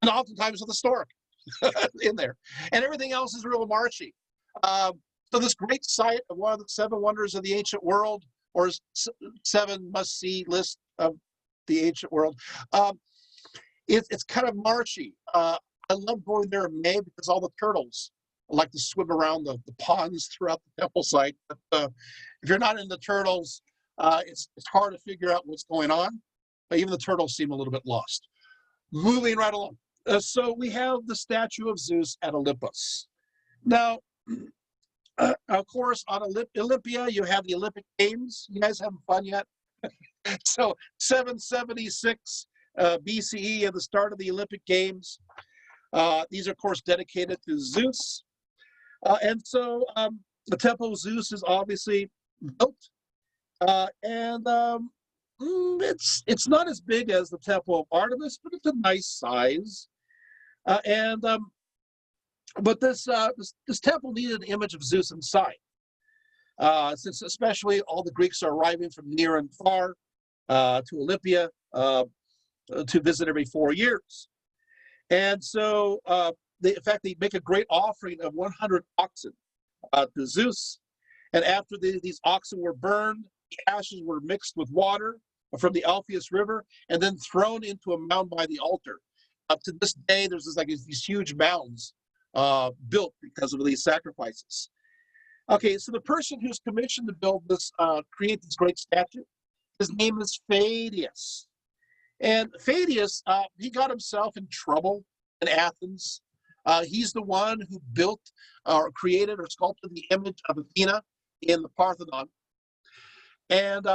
and oftentimes with a stork in there, and everything else is real marshy. So this great site of one of the 7 wonders of the ancient world, or 7 must-see list of the ancient world, it's kind of marshy. I love going there in May because all the turtles like to swim around the ponds throughout the temple site. But if you're not into turtles, it's hard to figure out what's going on. But even the turtles seem a little bit lost. Moving right along. So we have the statue of Zeus at Olympus. Now, of course, on Olympia, you have the Olympic Games. You guys having fun yet? So 776 BCE at the start of the Olympic Games. These are, of course, dedicated to Zeus. And so the Temple of Zeus is obviously built. It's not as big as the Temple of Artemis, but it's a nice size. But this temple needed an image of Zeus inside, since especially all the Greeks are arriving from near and far to Olympia to visit every 4 years. And so, in fact, they make a great offering of 100 oxen to Zeus. And after these oxen were burned, the ashes were mixed with water from the Alpheus River and then thrown into a mound by the altar. Up to this day, there's these huge mounds built because of these sacrifices. Okay, so the person who's commissioned to build this, create this great statue, his name is Fadius. And Fadius, he got himself in trouble in Athens. He's the one who built or created or sculpted the image of Athena in the Parthenon. And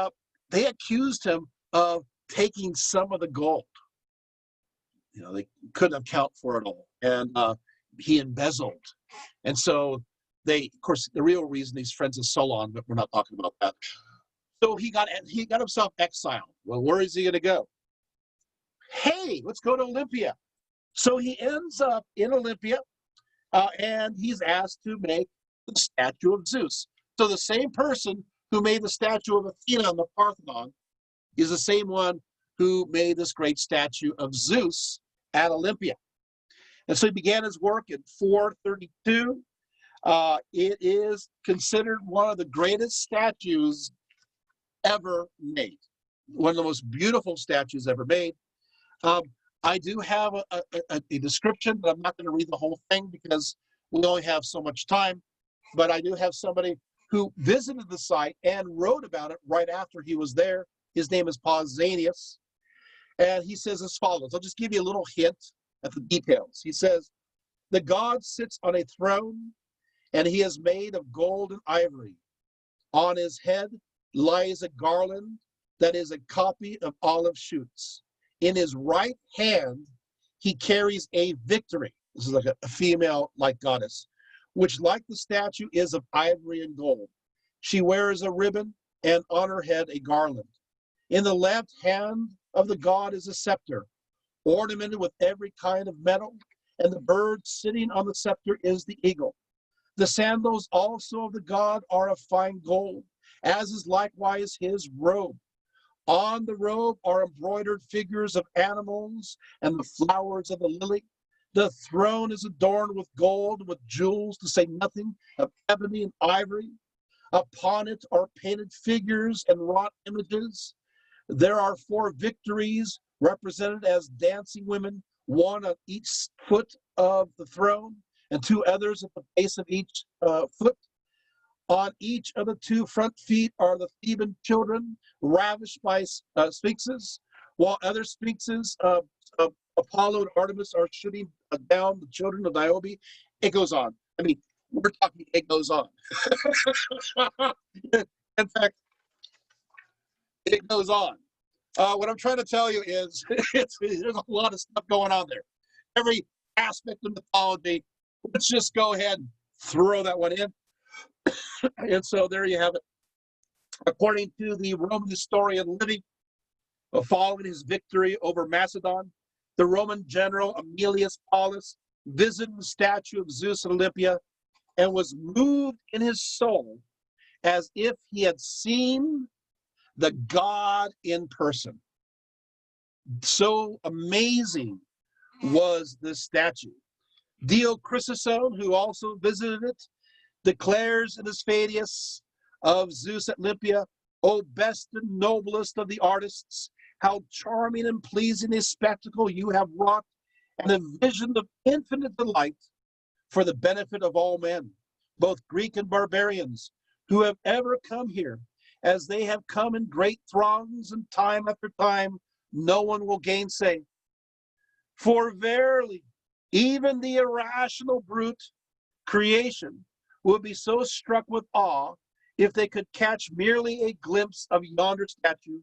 they accused him of taking some of the gold. You know, they couldn't account for it all. And he embezzled. And so they, of course, the real reason he's friends with Solon, but we're not talking about that. So he got himself exiled. Well, where is he going to go? Hey, let's go to Olympia. So he ends up in Olympia, and he's asked to make the statue of Zeus. So the same person who made the statue of Athena on the Parthenon is the same one who made this great statue of Zeus at Olympia. And so he began his work in 432. It is considered one of the greatest statues ever made, one of the most beautiful statues ever made. I do have a description, but I'm not going to read the whole thing because we only have so much time. But I do have somebody who visited the site and wrote about it right after he was there. His name is Pausanias. And he says as follows. I'll just give you a little hint at the details. He says, the god sits on a throne, and he is made of gold and ivory. On his head lies a garland that is a copy of olive shoots. In his right hand, he carries a victory. This is like a female-like goddess, which, like the statue, is of ivory and gold. She wears a ribbon, and on her head a garland. In the left hand of the god is a scepter, ornamented with every kind of metal, and the bird sitting on the scepter is the eagle. The sandals also of the god are of fine gold, as is likewise his robe. On the robe are embroidered figures of animals and the flowers of the lily. The throne is adorned with gold, with jewels, to say nothing of ebony and ivory. Upon it are painted figures and wrought images. There are 4 victories represented as dancing women, one on each foot of the throne, and 2 others at the base of each foot. On each of the 2 front feet are the Theban children, ravished by sphinxes, while other sphinxes, Apollo and Artemis, are shooting down the children of Niobe. It goes on. I mean, we're talking, it goes on. In fact, it goes on. What I'm trying to tell you is there's a lot of stuff going on there. Every aspect of mythology, let's just go ahead and throw that one in. And so there you have it. According to the Roman historian Livy, following his victory over Macedon, the Roman general Aemilius Paulus visited the statue of Zeus at Olympia and was moved in his soul as if he had seen the god in person. So amazing was this statue. Dio Chrysostom, who also visited it, declares in his Fadius of Zeus at Olympia, O best and noblest of the artists, how charming and pleasing a spectacle you have wrought, and a vision of infinite delight for the benefit of all men, both Greek and barbarians, who have ever come here, as they have come in great throngs, and time after time no one will gainsay. For verily, even the irrational brute creation would be so struck with awe if they could catch merely a glimpse of yonder statue,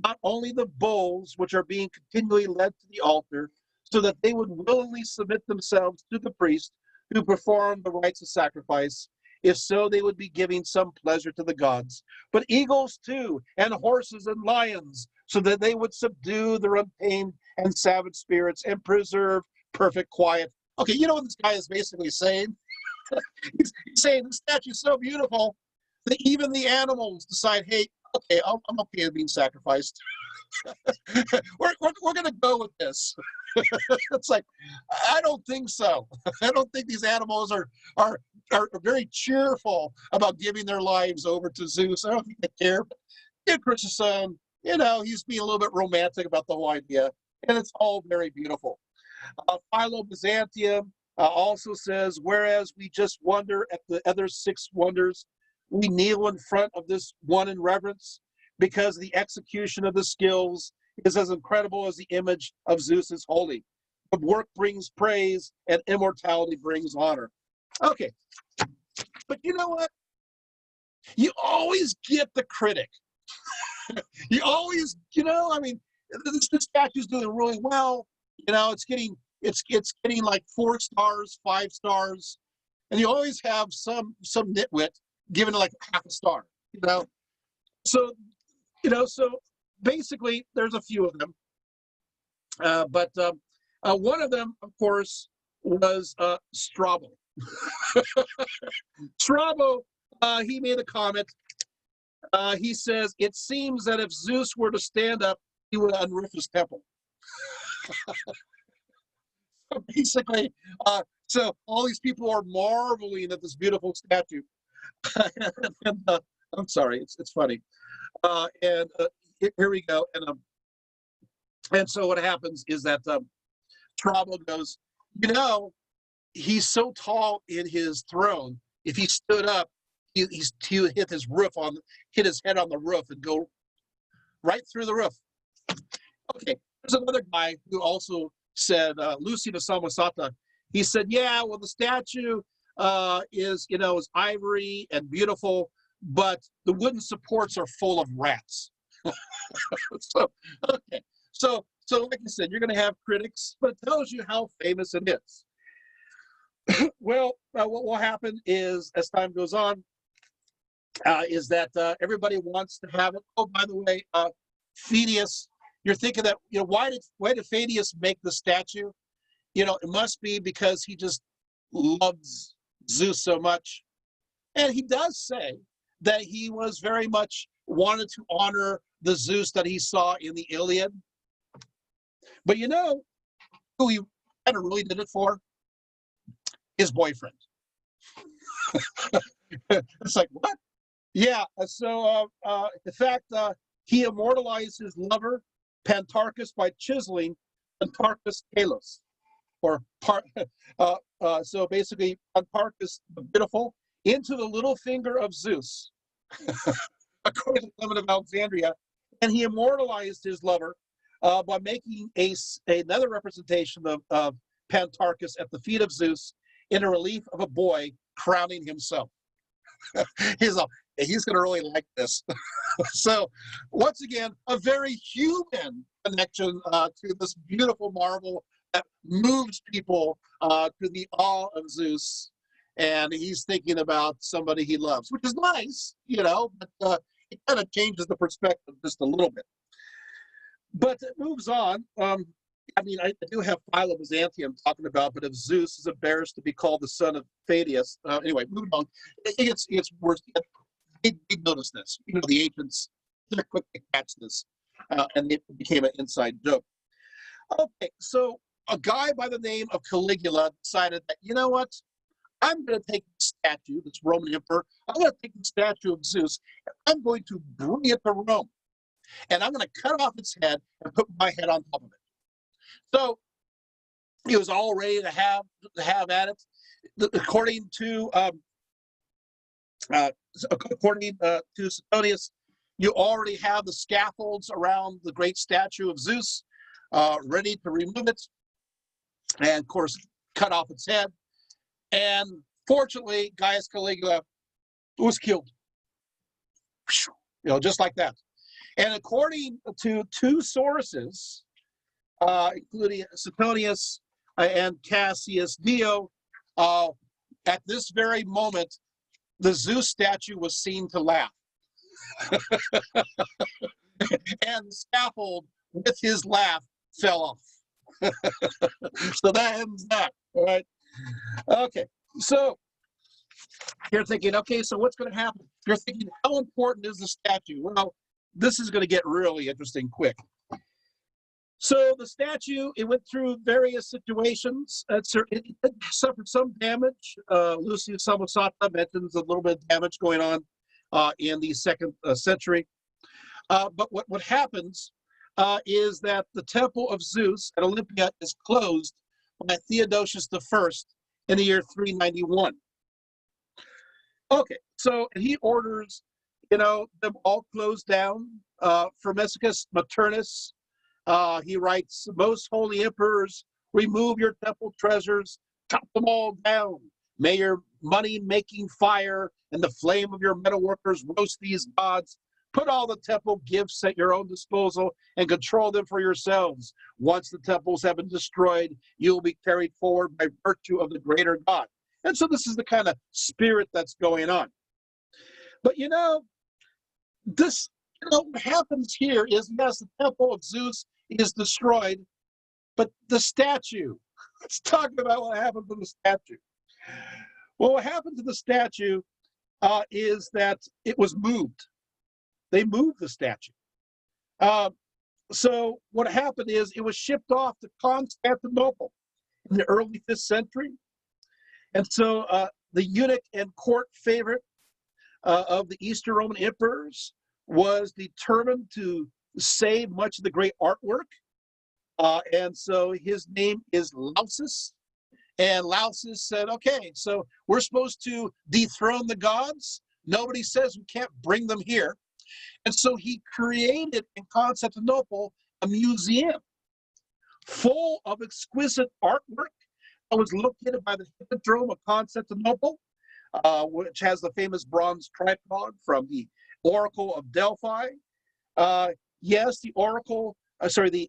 not only the bulls which are being continually led to the altar, so that they would willingly submit themselves to the priest who performed the rites of sacrifice. If so, they would be giving some pleasure to the gods. But eagles too, and horses and lions, so that they would subdue their untamed and savage spirits and preserve perfect quiet. Okay, you know what this guy is basically saying? He's saying the statue is so beautiful that even the animals decide, hey, okay, I'm okay with being sacrificed. we're going to go with this. It's like, I don't think so. I don't think these animals are very cheerful about giving their lives over to Zeus. I don't think they care. But Chris is saying, he's being a little bit romantic about the whole idea, and it's all very beautiful. Philo Byzantium also says, whereas we just wonder at the other 6 wonders, we kneel in front of this one in reverence, because the execution of the skills is as incredible as the image of Zeus is holy. The work brings praise, and immortality brings honor. Okay, but you know what? You always get the critic. You always, this statue's doing really well. It's getting like 4 stars, 5 stars, and you always have some nitwit giving it like half a star. So basically, there's a few of them, but one of them, of course, was Strabo. Strabo, he made a comment. He says, it seems that if Zeus were to stand up, he would unroof his temple. So basically, so all these people are marveling at this beautiful statue. And, I'm sorry, it's funny. And here we go. And so what happens is that Strabo goes, he's so tall in his throne. If he stood up, he would hit his head on the roof and go right through the roof. Okay, there's another guy who also said, Lucian of Samosata. He said, yeah, well, the statue is ivory and beautiful, but the wooden supports are full of rats. So, okay. So like I said, you're going to have critics, but it tells you how famous it is. Well, what will happen is, as time goes on, is that everybody wants to have it. Oh, by the way, Fadius, you're thinking that, why did Fadius make the statue? It must be because he just loves Zeus so much. And he does say that he was very much wanted to honor the Zeus that he saw in the Iliad. But who he kind of really did it for? His boyfriend. It's like, what? Yeah, so in fact, he immortalized his lover, Pantarchus, by chiseling Pantarchus Kalos. So basically, Pantarchus the beautiful into the little finger of Zeus, according to Clement of Alexandria, and he immortalized his lover by making another representation of Pantarchus at the feet of Zeus in a relief of a boy crowning himself. He's going to really like this. So, once again, a very human connection to this beautiful marvel that moves people to the awe of Zeus. And he's thinking about somebody he loves, which is nice, but it kind of changes the perspective just a little bit. But it moves on. I do have Philo Byzantium talking about, but if Zeus is embarrassed to be called the son of Fadius, anyway, moving on. It gets worse. They notice this. The ancients didn't quickly catch this, and it became an inside joke. Okay, so a guy by the name of Caligula decided that, what? I'm going to take the statue, this Roman emperor, I'm going to take the statue of Zeus, and I'm going to bring it to Rome. And I'm going to cut off its head and put my head on top of it. So he was all ready to have at it. According to Suetonius, you already have the scaffolds around the great statue of Zeus, ready to remove it, and of course cut off its head. And fortunately, Gaius Caligula was killed. Just like that. And according to two sources, including Suetonius and Cassius Dio, at this very moment, the Zeus statue was seen to laugh. And the scaffold with his laugh fell off. So that ends that, all right? Okay, so you're thinking, okay, so what's going to happen? You're thinking, how important is the statue? Well, this is going to get really interesting quick. So the statue, it went through various situations. It suffered some damage. Lucius Samosata mentions a little bit of damage going on in the 2nd century. But what happens is that the Temple of Zeus at Olympia is closed by Theodosius I in the year 391. Okay, so he orders, them all closed down. Firmicus Maternus, he writes, "Most holy emperors, remove your temple treasures, cut them all down. May your money-making fire and the flame of your metalworkers roast these gods. Put all the temple gifts at your own disposal and control them for yourselves. Once the temples have been destroyed, you will be carried forward by virtue of the greater God." And so this is the kind of spirit that's going on. But this, what happens here is, yes, the Temple of Zeus is destroyed, but the statue, let's talk about what happened to the statue. Well, what happened to the statue is that it was moved. They moved the statue. So what happened is it was shipped off to Constantinople in the early 5th century. And so the eunuch and court favorite of the Eastern Roman emperors was determined to save much of the great artwork. And so his name is Lausus. And Lausus said, okay, so we're supposed to dethrone the gods. Nobody says we can't bring them here. And so he created in Constantinople a museum full of exquisite artwork that was located by the Hippodrome of Constantinople, which has the famous bronze tripod from the Oracle of Delphi. Yes, the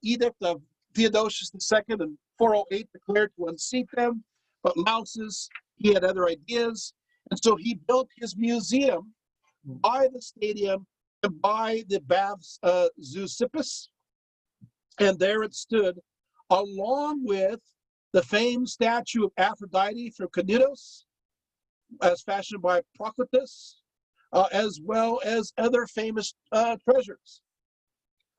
Edict of Theodosius II in 408 declared to unseat them, but Lausus, he had other ideas. And so he built his museum by the stadium and by the baths Zeuxippus. And there it stood, along with the famed statue of Aphrodite from Cnidos, as fashioned by Proclus, as well as other famous treasures.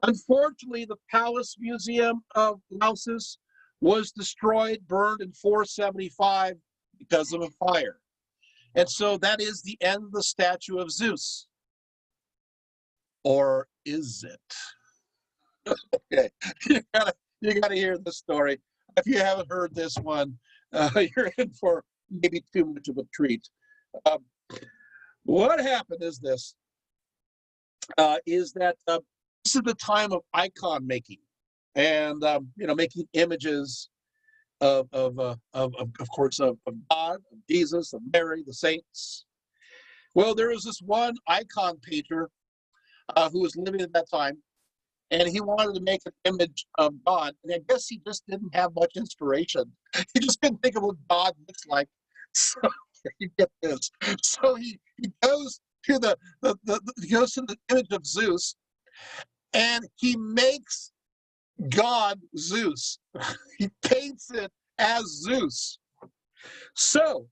Unfortunately, the Palace Museum of Lausus was destroyed, burned in 475 because of a fire. And so that is the end of the statue of Zeus. Or is it? Okay, you gotta hear this story. If you haven't heard this one, you're in for maybe too much of a treat. What happened is this, is that this is the time of icon making, and making images of course of God, of Jesus, of Mary, the saints. Well, there was this one icon painter who was living at that time, and he wanted to make an image of God, and I guess he just didn't have much inspiration. He just couldn't think of what God looks like. So you get this. So he goes to the image of Zeus, and he makes God Zeus. He paints it as Zeus. So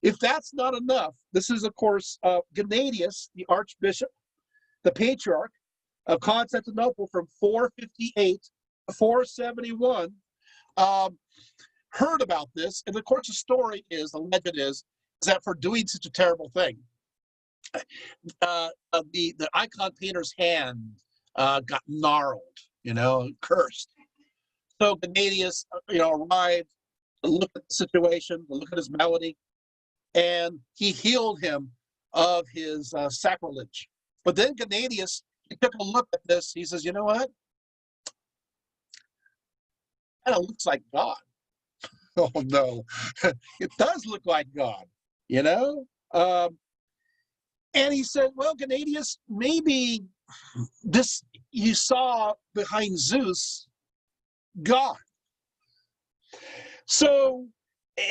if that's not enough, this is of course Gennadius, the archbishop, the patriarch of Constantinople from 458 to 471, heard about this. And of course the story is, the legend is that for doing such a terrible thing, the icon painter's hand got gnarled, cursed. So Gennadius, arrived to look at the situation, to look at his malady, and he healed him of his sacrilege. But then Gennadius, he took a look at this. He says, you know what? Kind of looks like God. Oh no, it does look like God, And he said, well, Gennadius, maybe this, you saw behind Zeus, God. So,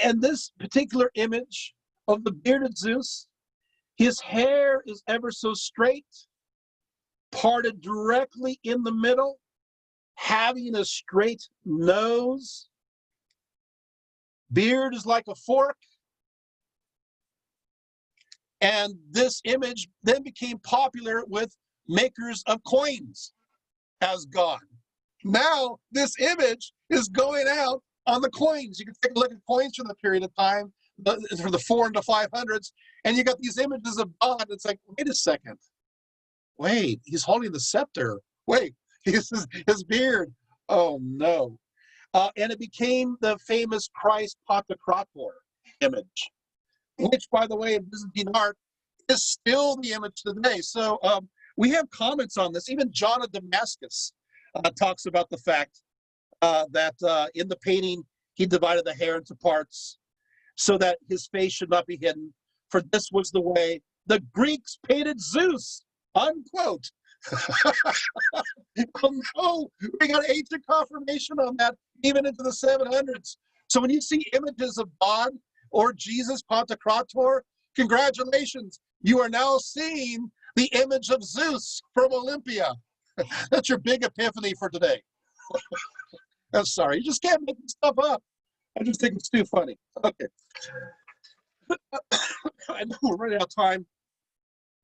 and this particular image of the bearded Zeus, his hair is ever so straight, parted directly in the middle, having a straight nose. Beard is like a fork. And this image then became popular with makers of coins as God. Now, this image is going out on the coins. You can take a look at coins from the period of time, for the 400s and the 500s, and you got these images of God. It's like, wait a second. Wait, he's holding the scepter. Wait, his beard. Oh, no. And it became the famous Christ Pantocrator image, which, by the way, in Byzantine art, is still the image today. So we have comments on this. Even John of Damascus talks about the fact that in the painting, he divided the hair into parts so that his face should not be hidden, for this was the way the Greeks painted Zeus, unquote. Oh, no, we got ancient confirmation on that, even into the 700s. So when you see images of God or Jesus Pantocrator, congratulations, you are now seeing the image of Zeus from Olympia. That's your big epiphany for today. I'm sorry, you just can't make this stuff up. I just think it's too funny. Okay. I know we're running out of time,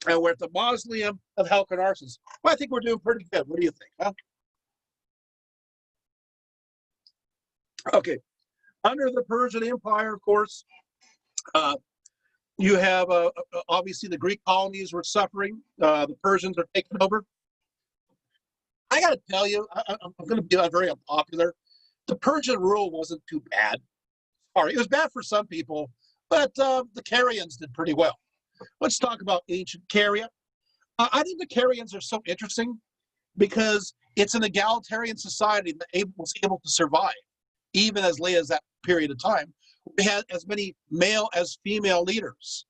and we're at the mausoleum of Halicarnassus. Well, I think we're doing pretty good. What do you think, huh? Okay. Under the Persian Empire, of course, you have obviously the Greek colonies were suffering. The Persians are taking over. I got to tell you, I'm going to be very unpopular. The Persian rule wasn't too bad. Sorry, it was bad for some people, but the Carians did pretty well. Let's talk about ancient Caria. I think the Carians are so interesting because it's an egalitarian society that was able to survive, even as late as that period of time. We had as many male as female leaders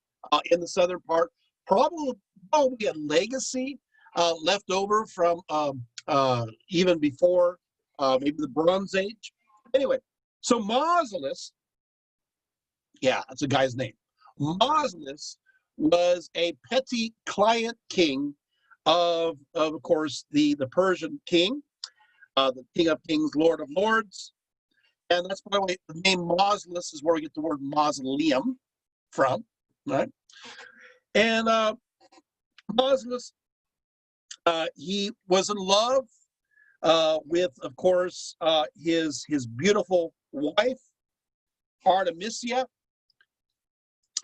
in the southern part, probably a legacy left over from even before maybe the Bronze Age. Anyway, so Mausolus, yeah, that's a guy's name. Mausolus was a petty client king of course, the Persian king, the King of Kings, Lord of Lords. And that's, by the way, the name Mausolus is where we get the word mausoleum from, right? And Mausolus, he was in love with, of course, his beautiful wife, Artemisia,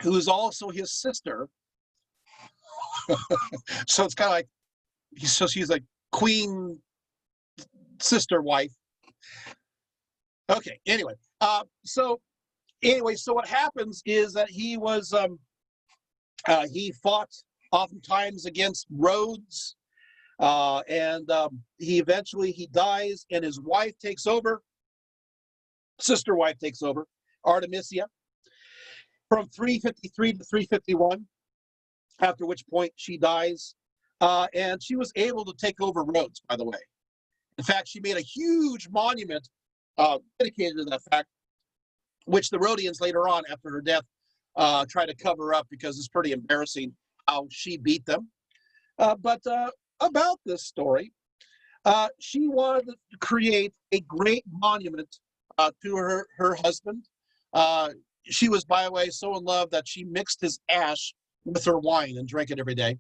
who is also his sister. So it's kind of like, so she's like queen sister wife. Okay, anyway, so what happens is that he was, he fought oftentimes against Rhodes, and he eventually dies, and his wife takes over, sister wife takes over, Artemisia, from 353 to 351, after which point she dies, and she was able to take over Rhodes, by the way. In fact, she made a huge monument dedicated to that fact, which the Rhodians later on, after her death, tried to cover up because it's pretty embarrassing how she beat them. But about this story, she wanted to create a great monument to her husband. She was, by the way, so in love that she mixed his ash with her wine and drank it every day.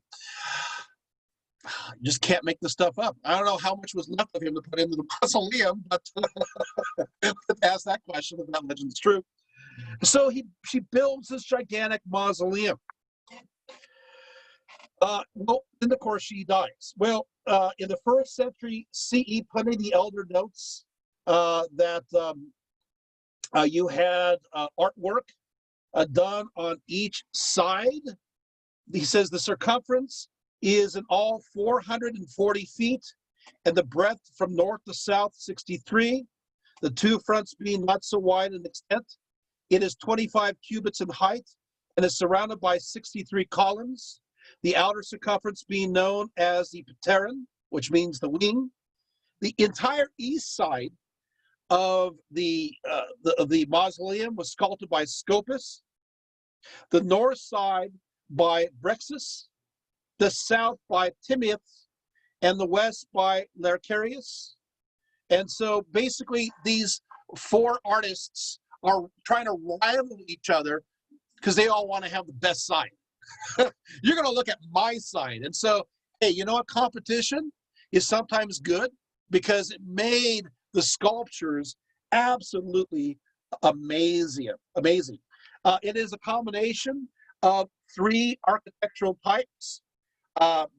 You just can't make this stuff up. I don't know how much was left of him to put into the mausoleum, but to ask that question if that legend's true. So she builds this gigantic mausoleum. Well, then of course she dies. Well, in the 1st century CE, Pliny the Elder notes that you had artwork done on each side. He says the circumference is in all 440 feet, and the breadth from north to south 63. The two fronts being not so wide in extent. It is 25 cubits in height and is surrounded by 63 columns. The outer circumference being known as the pteron, which means the wing. The entire east side of the mausoleum was sculpted by Scopas, the north side by Brexus, the south by Timotheus, and the west by Lercarius. And so basically these four artists are trying to rival each other because they all want to have the best side. You're going to look at my side. And so, hey, you know what? Competition is sometimes good because it made the sculptures absolutely amazing. Amazing. It is a combination of three architectural types.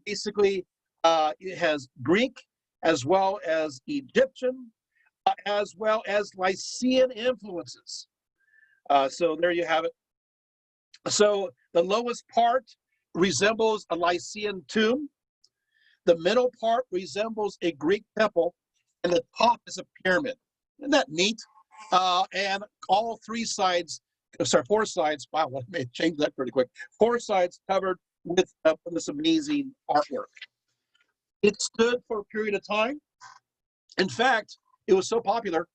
Basically, it has Greek as well as Egyptian, as well as Lycian influences. So there you have it. So the lowest part resembles a Lycian tomb. The middle part resembles a Greek temple, and the top is a pyramid. Isn't that neat? And all four sides, wow, I may change that pretty quick. Four sides covered with this amazing artwork. It stood for a period of time. In fact, it was so popular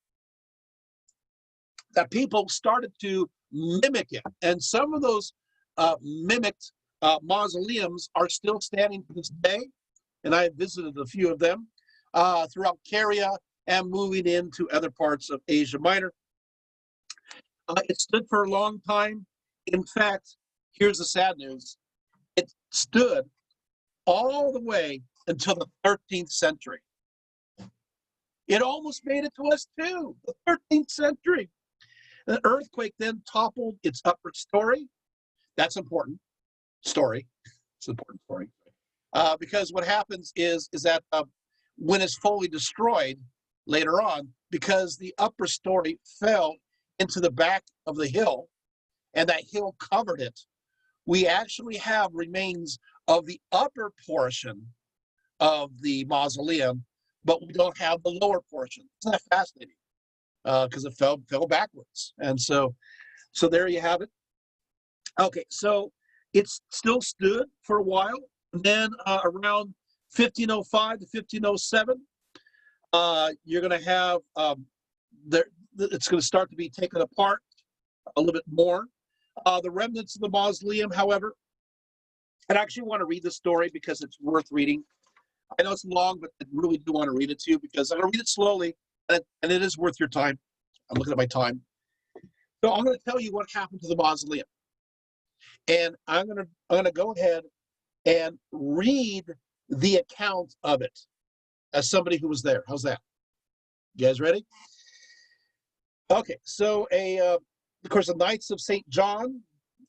that people started to mimic it. And some of those mimicked mausoleums are still standing to this day. And I visited a few of them throughout Caria and moving into other parts of Asia Minor. It stood for a long time. In fact, here's the sad news. It stood all the way until the 13th century. It almost made it to us too, the 13th century. An earthquake then toppled its upper story. That's important. Story. It's an important story. Because what happens is that when it's fully destroyed later on, because the upper story fell into the back of the hill and that hill covered it, we actually have remains of the upper portion of the mausoleum, but we don't have the lower portion. Isn't that fascinating? Because it fell backwards. And so there you have it. Okay, so it still stood for a while. And then around 1505 to 1507, you're going to have, it's going to start to be taken apart a little bit more. The remnants of the mausoleum, however, and I actually want to read the story because it's worth reading. I know it's long, but I really do want to read it to you because I'm going to read it slowly, and it is worth your time. I'm looking at my time. So I'm going to tell you what happened to the mausoleum. And I'm going to go ahead and read the account of it as somebody who was there. How's that? You guys ready? Okay, so of course, the Knights of St. John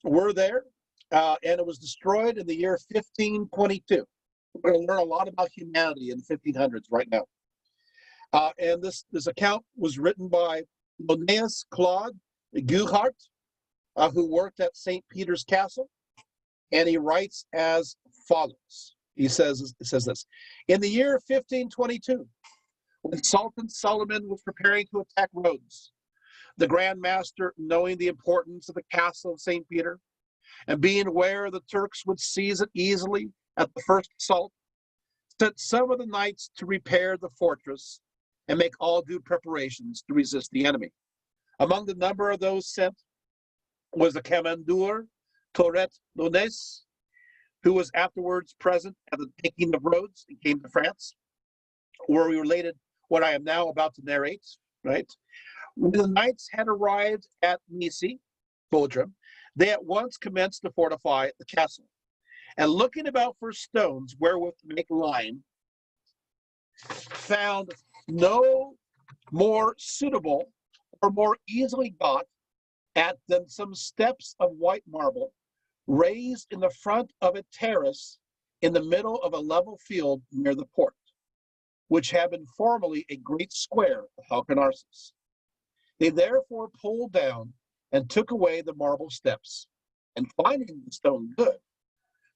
were there, and it was destroyed in the year 1522. We're going to learn a lot about humanity in the 1500s right now. And this account was written by Linnaeus Claude Guhart, who worked at St. Peter's Castle, and he writes as follows. It says this: in the year 1522, when Sultan Suleiman was preparing to attack Rhodes, the Grand Master, knowing the importance of the castle of St. Peter, and being aware the Turks would seize it easily at the first assault, sent some of the knights to repair the fortress and make all due preparations to resist the enemy. Among the number of those sent was the Commander Tourette Lones, who was afterwards present at the taking of Rhodes and came to France, where we related what I am now about to narrate, right? When the knights had arrived at Nisi, Bodrum, they at once commenced to fortify the castle. And looking about for stones wherewith to make lime, found no more suitable or more easily got at than some steps of white marble raised in the front of a terrace in the middle of a level field near the port, which had been formerly a great square of Halicarnassus. They therefore pulled down and took away the marble steps, and finding the stone good,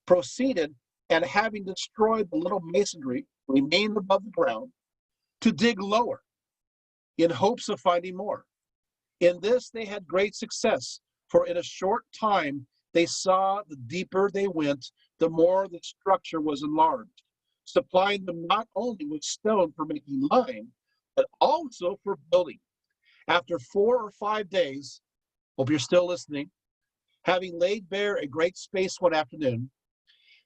proceeded, and having destroyed the little masonry remained above the ground, to dig lower, in hopes of finding more. In this they had great success, for in a short time they saw the deeper they went, the more the structure was enlarged, supplying them not only with stone for making lime, but also for building. After 4 or 5 days, hope you're still listening, having laid bare a great space one afternoon,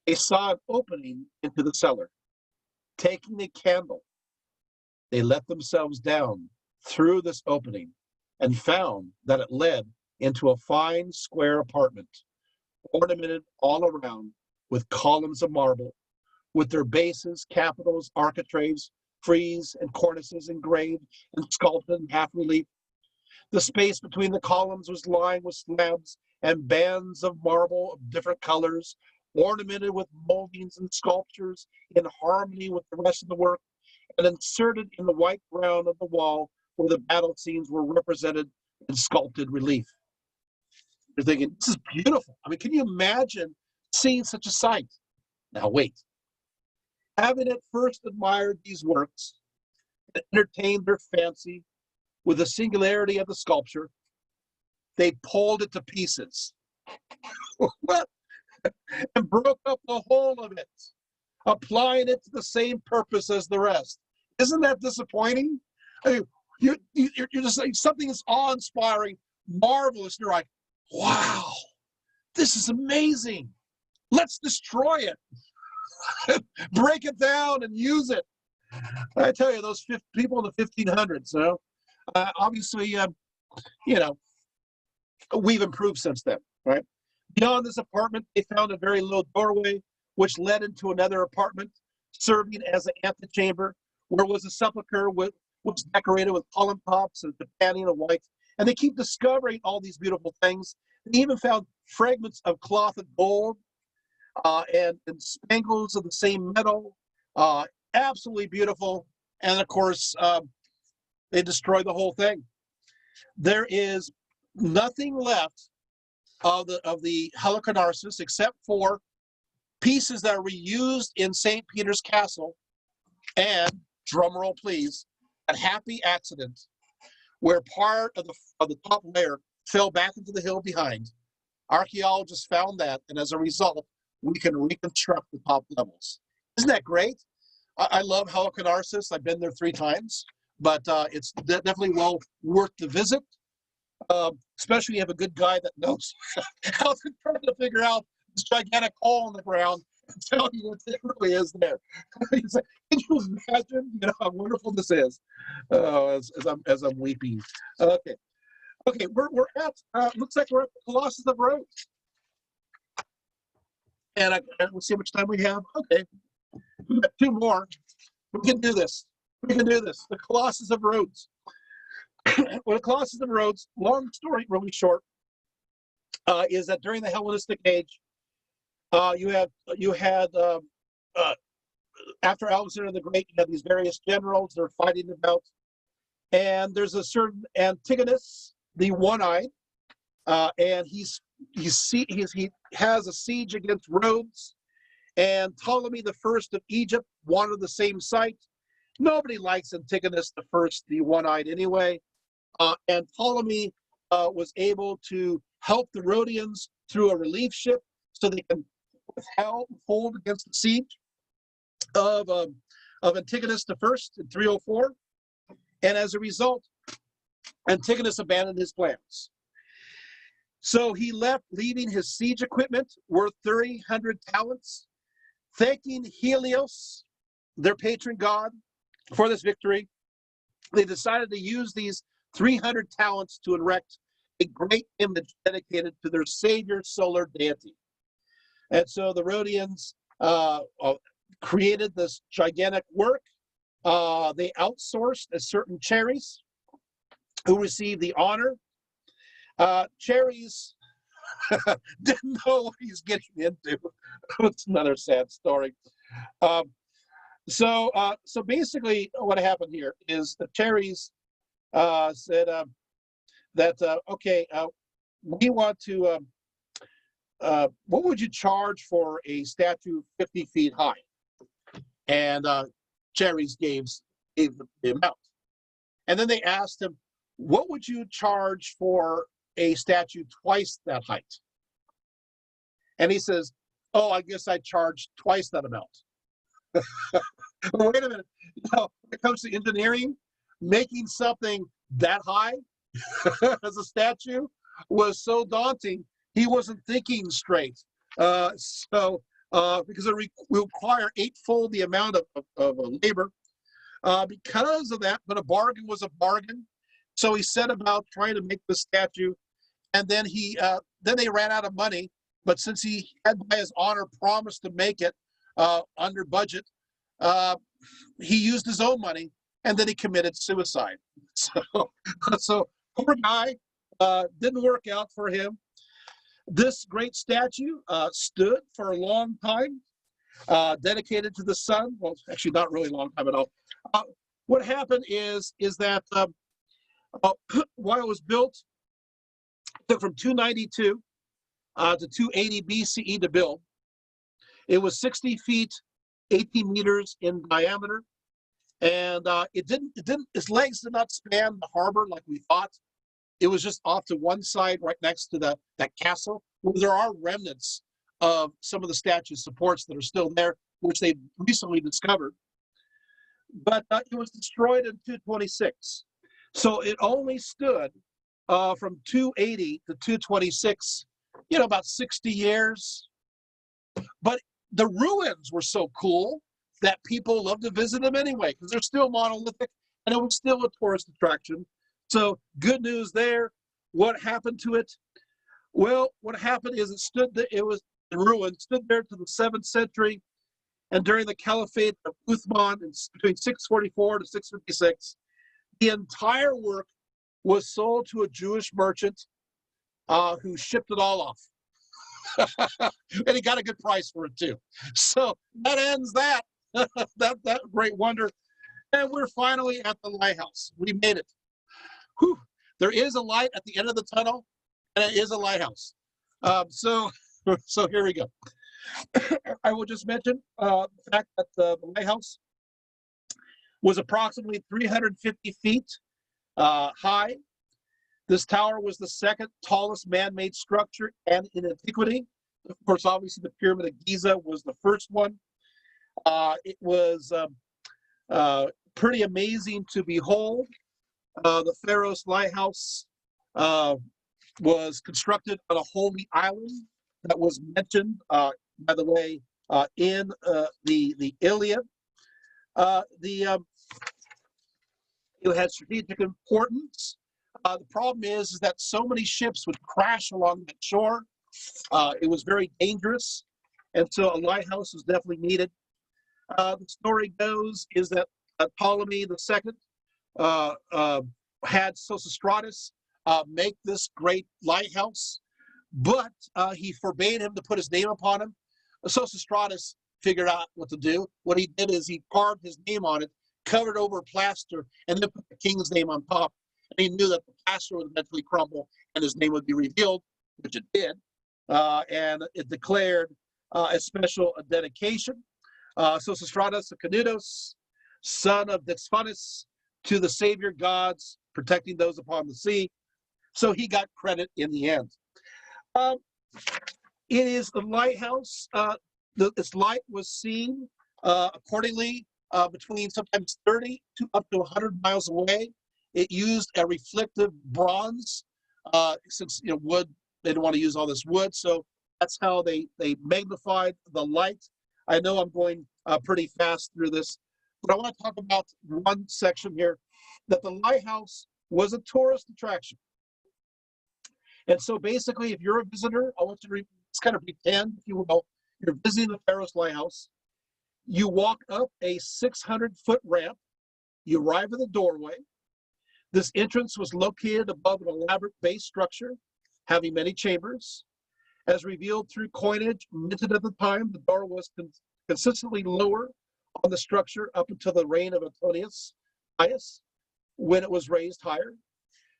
they saw an opening into the cellar. Taking a candle, they let themselves down through this opening and found that it led into a fine square apartment, ornamented all around with columns of marble, with their bases, capitals, architraves, frieze, and cornices engraved and sculpted in half relief. The space between the columns was lined with slabs and bands of marble of different colors, ornamented with moldings and sculptures in harmony with the rest of the work, and inserted in the white ground of the wall where the battle scenes were represented in sculpted relief. You're thinking, this is beautiful. I mean, can you imagine seeing such a sight? Now wait. Having at first admired these works and entertained their fancy with the singularity of the sculpture, they pulled it to pieces. What? And broke up the whole of it, applying it to the same purpose as the rest. Isn't that disappointing? I mean, you're just like, something is awe-inspiring, marvelous. You're like, wow, this is amazing. Let's destroy it. Break it down and use it. I tell you, those people in the 1500s, obviously, we've improved since then, right? Beyond this apartment, they found a very low doorway, which led into another apartment, serving as an antechamber, where was a sepulchre which was decorated with column tops and companion of white. And they keep discovering all these beautiful things. They even found fragments of cloth of gold and spangles of the same metal. Absolutely beautiful. And of course, they destroyed the whole thing. There is nothing left of the Halicarnassus except for pieces that are reused in St. Peter's Castle, and drumroll please, a happy accident where part of the top layer fell back into the hill behind. Archaeologists found that, and as a result, we can reconstruct the top levels. Isn't that great? I love Halicarnassus. I've been there 3 times, but it's definitely well worth the visit. Especially you have a good guy that knows how to try to figure out this gigantic hole in the ground and tell you what it really is there. He's like, can you imagine, how wonderful this is? As I'm weeping. Okay, we're at looks like we're at the Colossus of Rhodes, and we'll see how much time we have. Okay, we got 2 more. We can do this. The Colossus of Rhodes. Well, the Colossus of Rhodes, long story, really short, is that during the Hellenistic age, you had after Alexander the Great, you had these various generals they're fighting about, and there's a certain Antigonus, the one-eyed, and he has a siege against Rhodes, and Ptolemy the First of Egypt wanted the same site. Nobody likes Antigonus the First, the one-eyed, anyway. And Ptolemy was able to help the Rhodians through a relief ship so they can hold against the siege of Antigonus the First in 304. And as a result, Antigonus abandoned his plans. So he left, leaving his siege equipment worth 300 talents, thanking Helios, their patron god, for this victory. They decided to use these 300 talents to erect a great image dedicated to their savior, solar deity. And so the Rhodians created this gigantic work. They outsourced a certain Charis, who received the honor. Charis didn't know what he's getting into. It's another sad story. So basically what happened here is the Charis said that, okay, we want to, what would you charge for a statue 50 feet high? And Charis gave the amount. And then they asked him, what would you charge for a statue twice that height? And he says, oh, I guess I charged twice that amount. Well, wait a minute. When it comes to engineering, making something that high as a statue was so daunting, he wasn't thinking straight. Because it will require eightfold the amount of labor. Because of that, but a bargain was a bargain. So he set about trying to make the statue, and then then they ran out of money. But since he had by his honor promised to make it under budget, he used his own money, and then he committed suicide. So poor guy, didn't work out for him. This great statue stood for a long time, dedicated to the sun. Well, actually, not really a long time at all. What happened is that while it was built, it took from 292 to 280 BCE to build. It was 60 feet, 18 meters in diameter, and its legs did not span the harbor like we thought. It was just off to one side, right next to that castle, where there are remnants of some of the statue's supports that are still there, which they recently discovered. But it was destroyed in 226. So it only stood from 280 to 226, about 60 years. But the ruins were so cool that people loved to visit them anyway, because they're still monolithic, and it was still a tourist attraction. So good news there. What happened to it? Well, what happened is it was in ruin, stood there to the 7th century, and during the Caliphate of Uthman, between 644 to 656, the entire work was sold to a Jewish merchant who shipped it all off. And he got a good price for it too. So that ends that, that great wonder. And we're finally at the lighthouse. We made it. Whew. There is a light at the end of the tunnel, and it is a lighthouse. So here we go. I will just mention the fact that the lighthouse was approximately 350 feet high. This tower was the second tallest man-made structure and in antiquity. Of course, obviously, the Pyramid of Giza was the first one. It was pretty amazing to behold. The Pharos Lighthouse was constructed on a holy island that was mentioned, by the way, in the Iliad. It had strategic importance. The problem is that so many ships would crash along that shore. It was very dangerous, and so a lighthouse was definitely needed. The story goes is that Ptolemy II had Sosistratus make this great lighthouse, but he forbade him to put his name upon him. Sosistratus figured out what to do. What he did is he carved his name on it, covered over plaster, and then put the king's name on top. And he knew that the plaster would eventually crumble and his name would be revealed, which it did. And it declared a special dedication. Sosistratus of Canudos, son of Dexphanus, to the savior gods, protecting those upon the sea. So he got credit in the end. It is the lighthouse. Its light was seen accordingly between sometimes 30 to up to 100 miles away. It used a reflective bronze, since wood, they didn't want to use all this wood, so that's how they magnified the light. I know I'm going pretty fast through this, but I want to talk about one section here, that the lighthouse was a tourist attraction. And so basically, if you're a visitor, I want you to just kind of pretend, if you will, you're visiting the Pharos Lighthouse. You walk up a 600-foot ramp. You arrive at the doorway. This entrance was located above an elaborate base structure, having many chambers. As revealed through coinage minted at the time, the door was consistently lower on the structure up until the reign of Antonius Pius, when it was raised higher.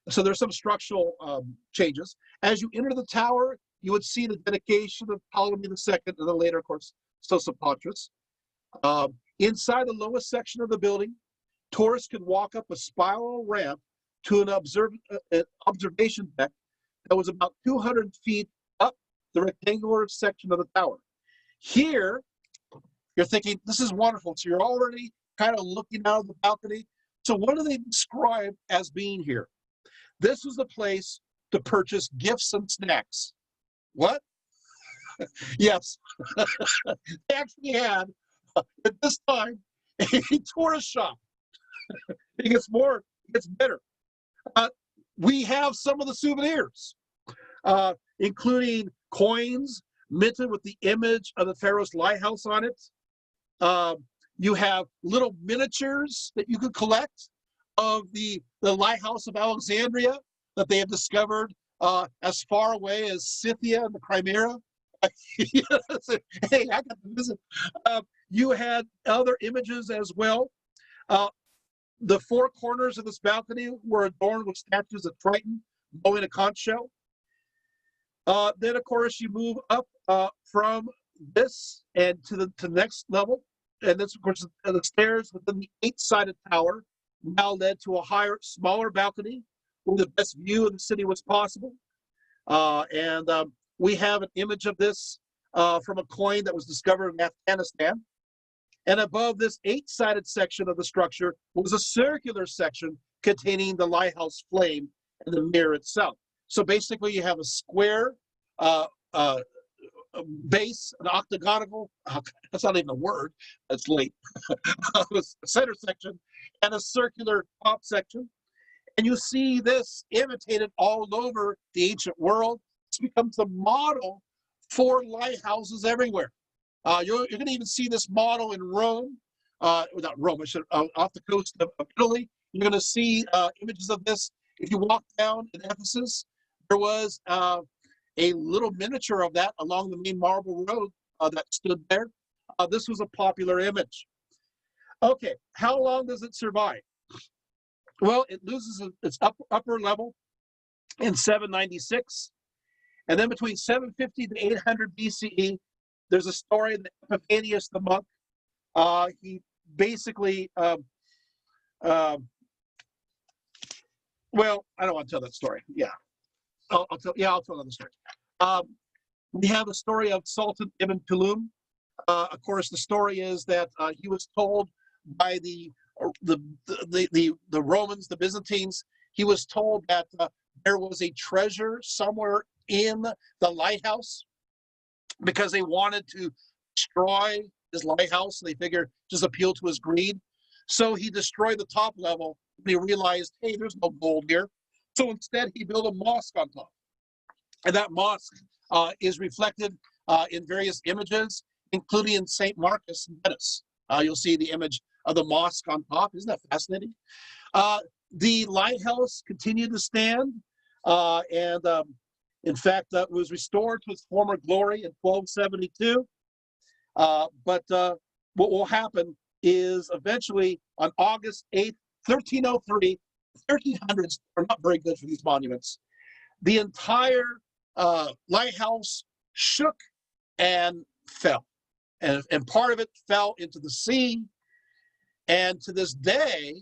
So there's some structural changes. As you enter the tower, you would see the dedication of Ptolemy II, and then later, of course, Sosipatres. Inside the lowest section of the building, tourists could walk up a spiral ramp to an observation deck that was about 200 feet up the rectangular section of the tower. Here, you're thinking, this is wonderful. So you're already kind of looking out of the balcony. So what do they describe as being here? This was the place to purchase gifts and snacks. What? Yes. They actually had, at this time, a tourist shop. It gets better. We have some of the souvenirs, including coins minted with the image of the Pharaoh's lighthouse on it. You have little miniatures that you could collect of the Lighthouse of Alexandria that they have discovered as far away as Scythia and the Crimea. Yes. Hey, I got to visit. You had other images as well. The four corners of this balcony were adorned with statues of Triton blowing a conch shell. Then, of course, you move up from this and to the next level. And this, of course, the stairs within the 8-sided tower now led to a higher, smaller balcony where the best view of the city was possible. We have an image of this from a coin that was discovered in Afghanistan. And above this 8-sided section of the structure was a circular section containing the lighthouse flame and the mirror itself. So basically you have a square base, an octagonal, that's not even a word, that's late, center section, and a circular top section. And you see this imitated all over the ancient world. This becomes the model for lighthouses everywhere. You're going to even see this model in Rome, not Rome, off the coast of Italy. You're going to see images of this. If you walk down in Ephesus, there was a little miniature of that along the main marble road that stood there. This was a popular image. Okay, how long does it survive? Well, it loses its upper level in 796. And then between 750 to 800 BCE, there's a story that Epiphanius the monk, he basically, well, I don't want to tell that story. Yeah, I'll tell another story. We have a story of Sultan Ibn Tulum. Of course, the story is that he was told by the Romans, the Byzantines, he was told that there was a treasure somewhere in the lighthouse because they wanted to destroy his lighthouse. They figured just appeal to his greed. So he destroyed the top level and he realized, hey, there's no gold here. So instead he built a mosque on top. And that mosque is reflected in various images, including in St. Marcus in Venice. You'll see the image of the mosque on top. Isn't that fascinating? The lighthouse continued to stand, and in fact, was restored to its former glory in 1272. But what will happen is eventually on August 8th, 1303, 1300s are not very good for these monuments. The entire lighthouse shook and fell. And part of it fell into the sea. And to this day,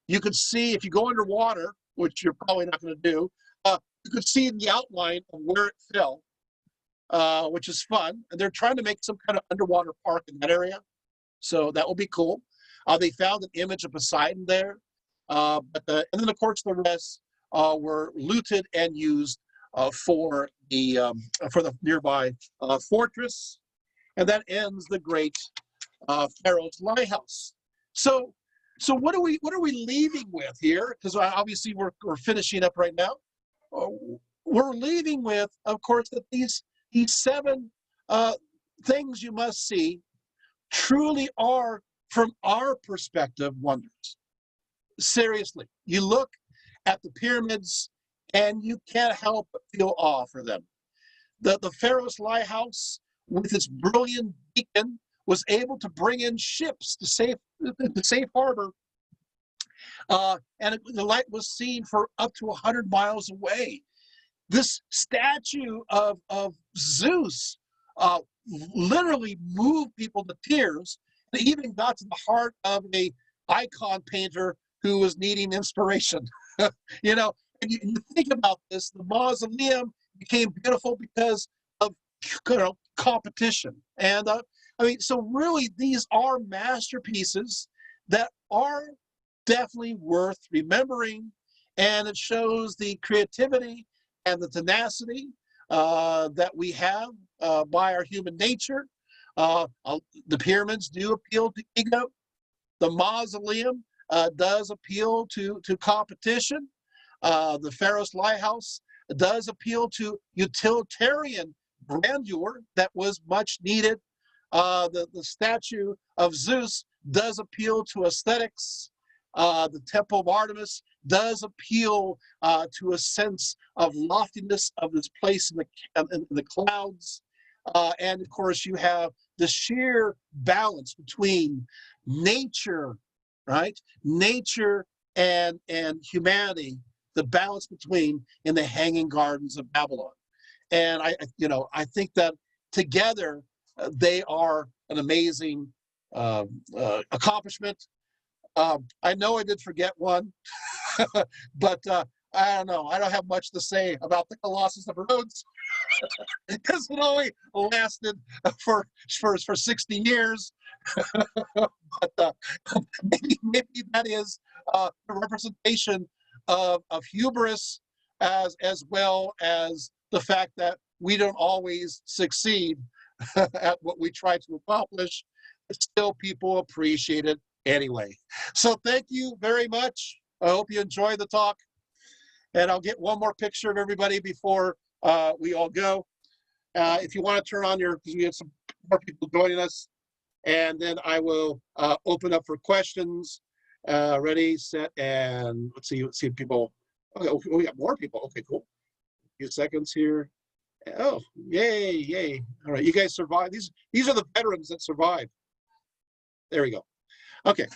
you could see, if you go underwater, which you're probably not going to do, you could see the outline of where it fell, which is fun. And they're trying to make some kind of underwater park in that area. So that will be cool. They found an image of Poseidon there. And then, of course, the rest were looted and used for the nearby fortress. And that ends the great Pharaoh's lighthouse. So what are we leaving with here? Because obviously we're finishing up right now. We're leaving with, of course, that these 7 things you must see truly are, from our perspective, wonders. Seriously, you look at the pyramids and you can't help but feel awe for them. The Pharaoh's lighthouse, with its brilliant beacon, was able to bring in ships to safe harbor, and the light was seen for up to 100 miles away. This statue of Zeus literally moved people to tears. It even got to the heart of an icon painter who was needing inspiration. You know, and you think about this, the mausoleum became beautiful because of competition. And I mean, so really, these are masterpieces that are definitely worth remembering, and it shows the creativity and the tenacity that we have by our human nature. The pyramids do appeal to ego. The mausoleum does appeal to competition. The Pharaoh's Lighthouse does appeal to utilitarian grandeur that was much needed. The Statue of Zeus does appeal to aesthetics. The Temple of Artemis does appeal to a sense of loftiness of this place in the clouds. And of course, you have the sheer balance between nature, right? Nature and humanity, the balance between in the Hanging Gardens of Babylon. And I think that together they are an amazing accomplishment. I know I did forget one, but I don't know. I don't have much to say about the Colossus of Rhodes because it only lasted for 60 years. But maybe that is a representation of hubris as well as the fact that we don't always succeed at what we try to accomplish. Still, people appreciate it anyway. So thank you very much. I hope you enjoyed the talk. And I'll get one more picture of everybody before we all go. If you want to turn on because we have some more people joining us. And then I will open up for questions. Ready, set, and let's see if people. Okay, we got more people. Okay, cool. A few seconds here. Oh, yay. All right, you guys survived. These are the veterans that survived. There we go. Okay.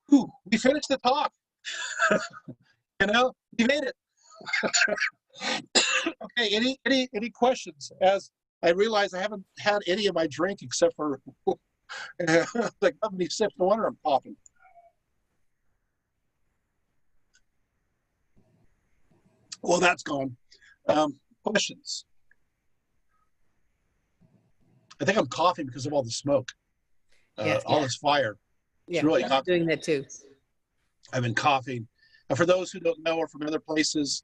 Whew, we finished the talk. We made it. Okay, any questions? As I realize I haven't had any of my drink except for like how many sips? No wonder I'm coughing. Well, that's gone. Questions? I think I'm coughing because of all the smoke, all this fire. It's really I'm hot. doing that too. I've been coughing. And for those who don't know or from other places,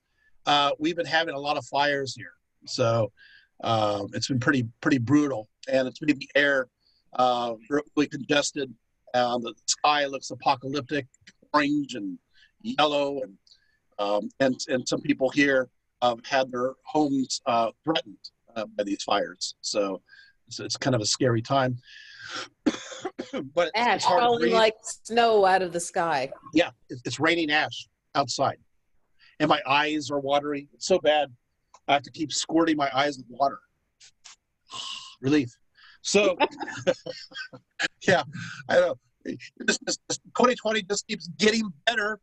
we've been having a lot of fires here. So it's been pretty brutal, and it's made the air really congested. The sky looks apocalyptic, orange and yellow, and some people here had their homes threatened by these fires. So it's kind of a scary time. But Ash it's hard to falling breathe. like snow out of the sky. Yeah, it's raining ash outside, and my eyes are watery. It's so bad. I have to keep squirting my eyes with water. Relief. So, yeah, I know. This 2020 just keeps getting better.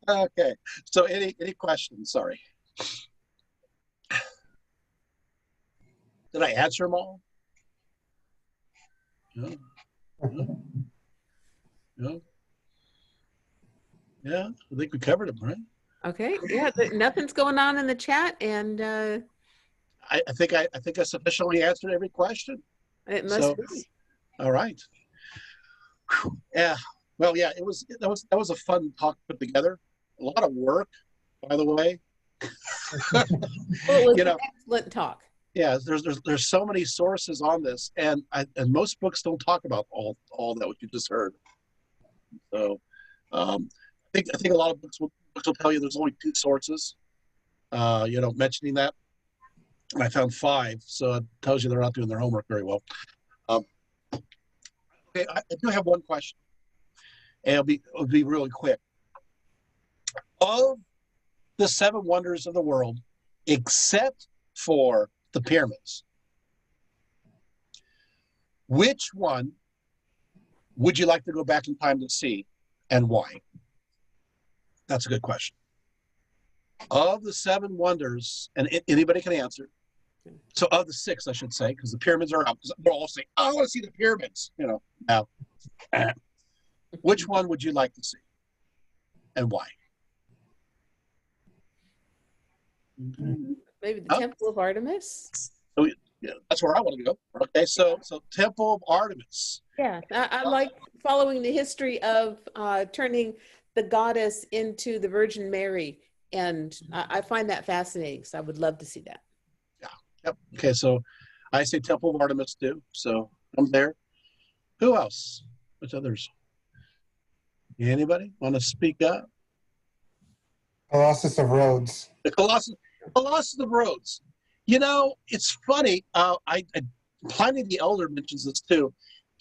Okay. So, any questions? Sorry. Did I answer them all? No. No. No. Yeah, I think we covered them, right? Okay. Yeah. Nothing's going on in the chat, and I think I sufficiently answered every question. it must be. All right. Whew. Yeah. Well, yeah. That was a fun talk to put together. A lot of work, by the way. Well, it was You an know, excellent talk. yeah. There's so many sources on this, and most books don't talk about all that what you just heard. So, I think a lot of books will tell you there's only 2 sources. Mentioning that. And I found 5, so it tells you they're not doing their homework very well. Okay, I do have one question, and it'll be really quick. Of the 7 wonders of the world, except for the pyramids, which one would you like to go back in time to see, and why? That's a good question. Of the 7 wonders, and anybody can answer. So of the 6, I should say, because the pyramids are out. They're all saying, "I want to see the pyramids." Now, which one would you like to see, and why? Maybe the Huh? Temple of Artemis. Yeah, that's where I want to go. Okay, so Temple of Artemis. Yeah, I like following the history of turning the goddess into the Virgin Mary, and I find that fascinating. So I would love to see that. Yep. Okay, so I say Temple of Artemis too. So I'm there. Who else? Which others? Anybody want to speak up? Colossus of Rhodes. The Colossus of Rhodes. You know, it's funny. Pliny the Elder mentions this too.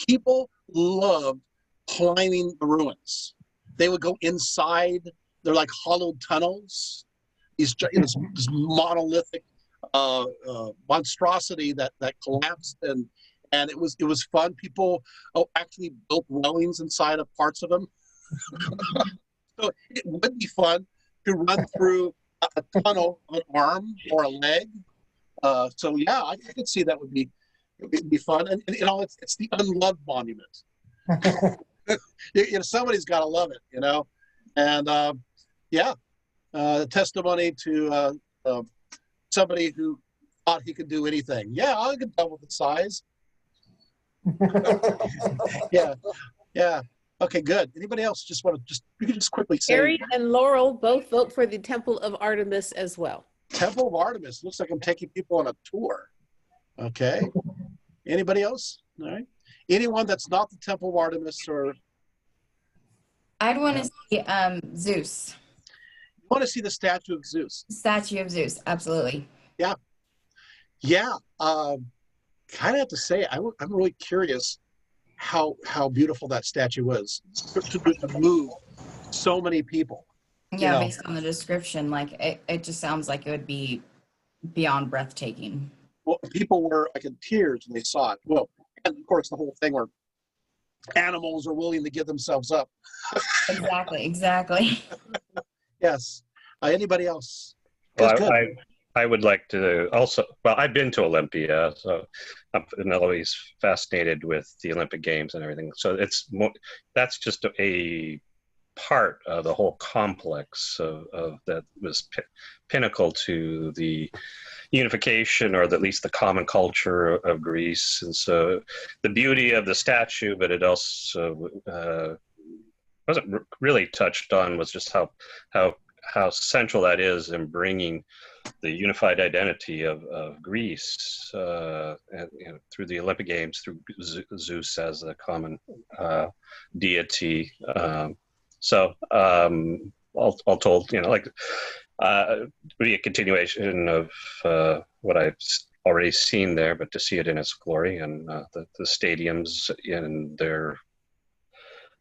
People loved climbing the ruins. They would go inside. They're like hollowed tunnels. This monolithic monstrosity that collapsed, and it was fun. People actually built dwellings inside of parts of them. So it would be fun to run through a tunnel, an arm or a leg. So yeah, I could see that would be fun, and you know, it's the unloved monument. You know, somebody's got to love it, you know, and testimony to somebody who thought he could do anything. Yeah, I could double the size. Yeah. Okay, good. Anybody else you can just quickly say. Harry and Laurel both vote for the Temple of Artemis as well. Temple of Artemis. Looks like I'm taking people on a tour. Okay. Anybody else? All right. Anyone that's not the Temple of Artemis or I'd want to see Zeus. you want to see the Statue of Zeus? Statue of Zeus, absolutely. Yeah. Kind of have to say, I'm really curious how beautiful that statue was to move so many people. Yeah, You know. based on the description, like it just sounds like it would be beyond breathtaking. Well, people were like in tears when they saw it. Well, and of course the whole thing where animals are willing to give themselves up. Exactly. Yes. Anybody else? Well, Good. I would like to also, well, I've been to Olympia, so I'm always fascinated with the Olympic Games and everything. So that's just a part of the whole complex of that was pinnacle to the unification, or at least the common culture of Greece. And so the beauty of the statue, but it also wasn't really touched on, was just how central that is in bringing the unified identity of Greece through the Olympic Games, through Zeus as a common deity. All told, you know, like be a continuation of what I've already seen there, but to see it in its glory, and the stadiums in their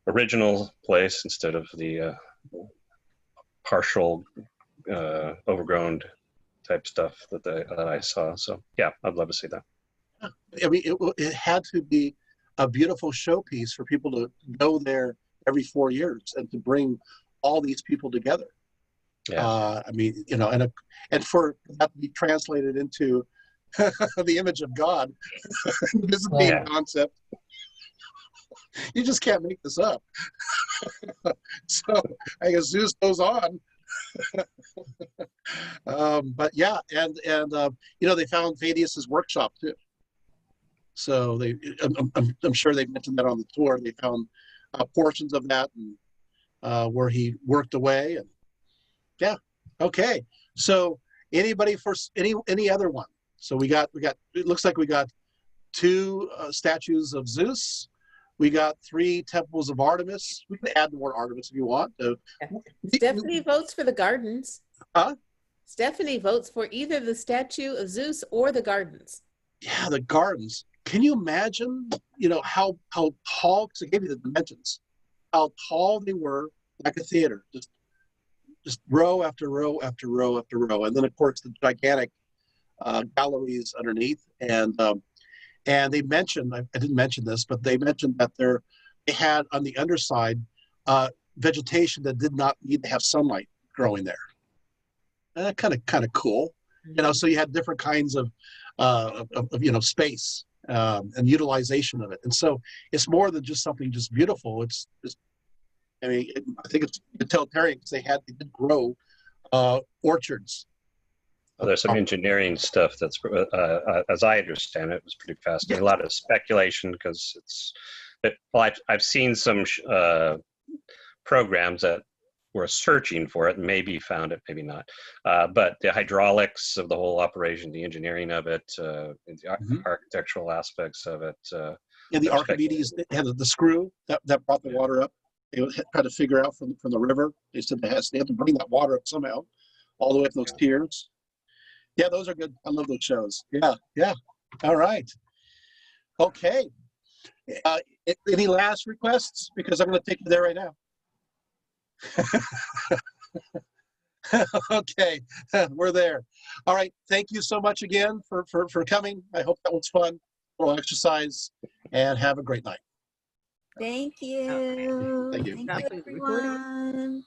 original place instead of the partial overgrown type stuff that I saw. So yeah, I'd love to see that. I mean, it had to be a beautiful showpiece for people to go there every 4 years and to bring all these people together. Yeah. I mean, you know, and for that to be translated into the image of God, this is the concept. You just can't make this up. So I guess Zeus goes on. But yeah, and you know, they found Fadius's workshop too. So I'm sure they mentioned that on the tour. They found portions of that and where he worked away, and yeah. Okay. So anybody for any other one? So we got. It looks like we got 2 statues of Zeus. We got 3 temples of Artemis. We can add more Artemis if you want. Stephanie votes for the gardens. Huh? Stephanie votes for either the statue of Zeus or the gardens. Yeah, the gardens. Can you imagine, you know, how tall, because I gave you the dimensions, how tall they were, like a theater, just row after row after row after row. And then, of course, the gigantic galleries underneath. And they mentioned, I didn't mention this, but they mentioned that they had on the underside vegetation that did not need to have sunlight growing there. And kind of cool. You know, so you had different kinds of you know, space and utilization of it. And so it's more than just something just beautiful. It's just, I mean, I think it's utilitarian because they did grow orchards There's some engineering stuff that's, as I understand it, was pretty fascinating. A lot of speculation because I've seen some programs that were searching for it and maybe found it, maybe not. But the hydraulics of the whole operation, the engineering of it, the architectural aspects of it. Yeah, the Archimedes had the screw that brought the water up. They would try to figure out from the river. They said they had to bring that water up somehow, all the way up those tiers. Yeah, those are good. I love those shows. Yeah. All right. Okay. Any last requests? Because I'm going to take you there right now. Okay, we're there. All right. Thank you so much again for coming. I hope that was fun. We'll exercise and have a great night. Thank you. Thank you. Thank you, everyone.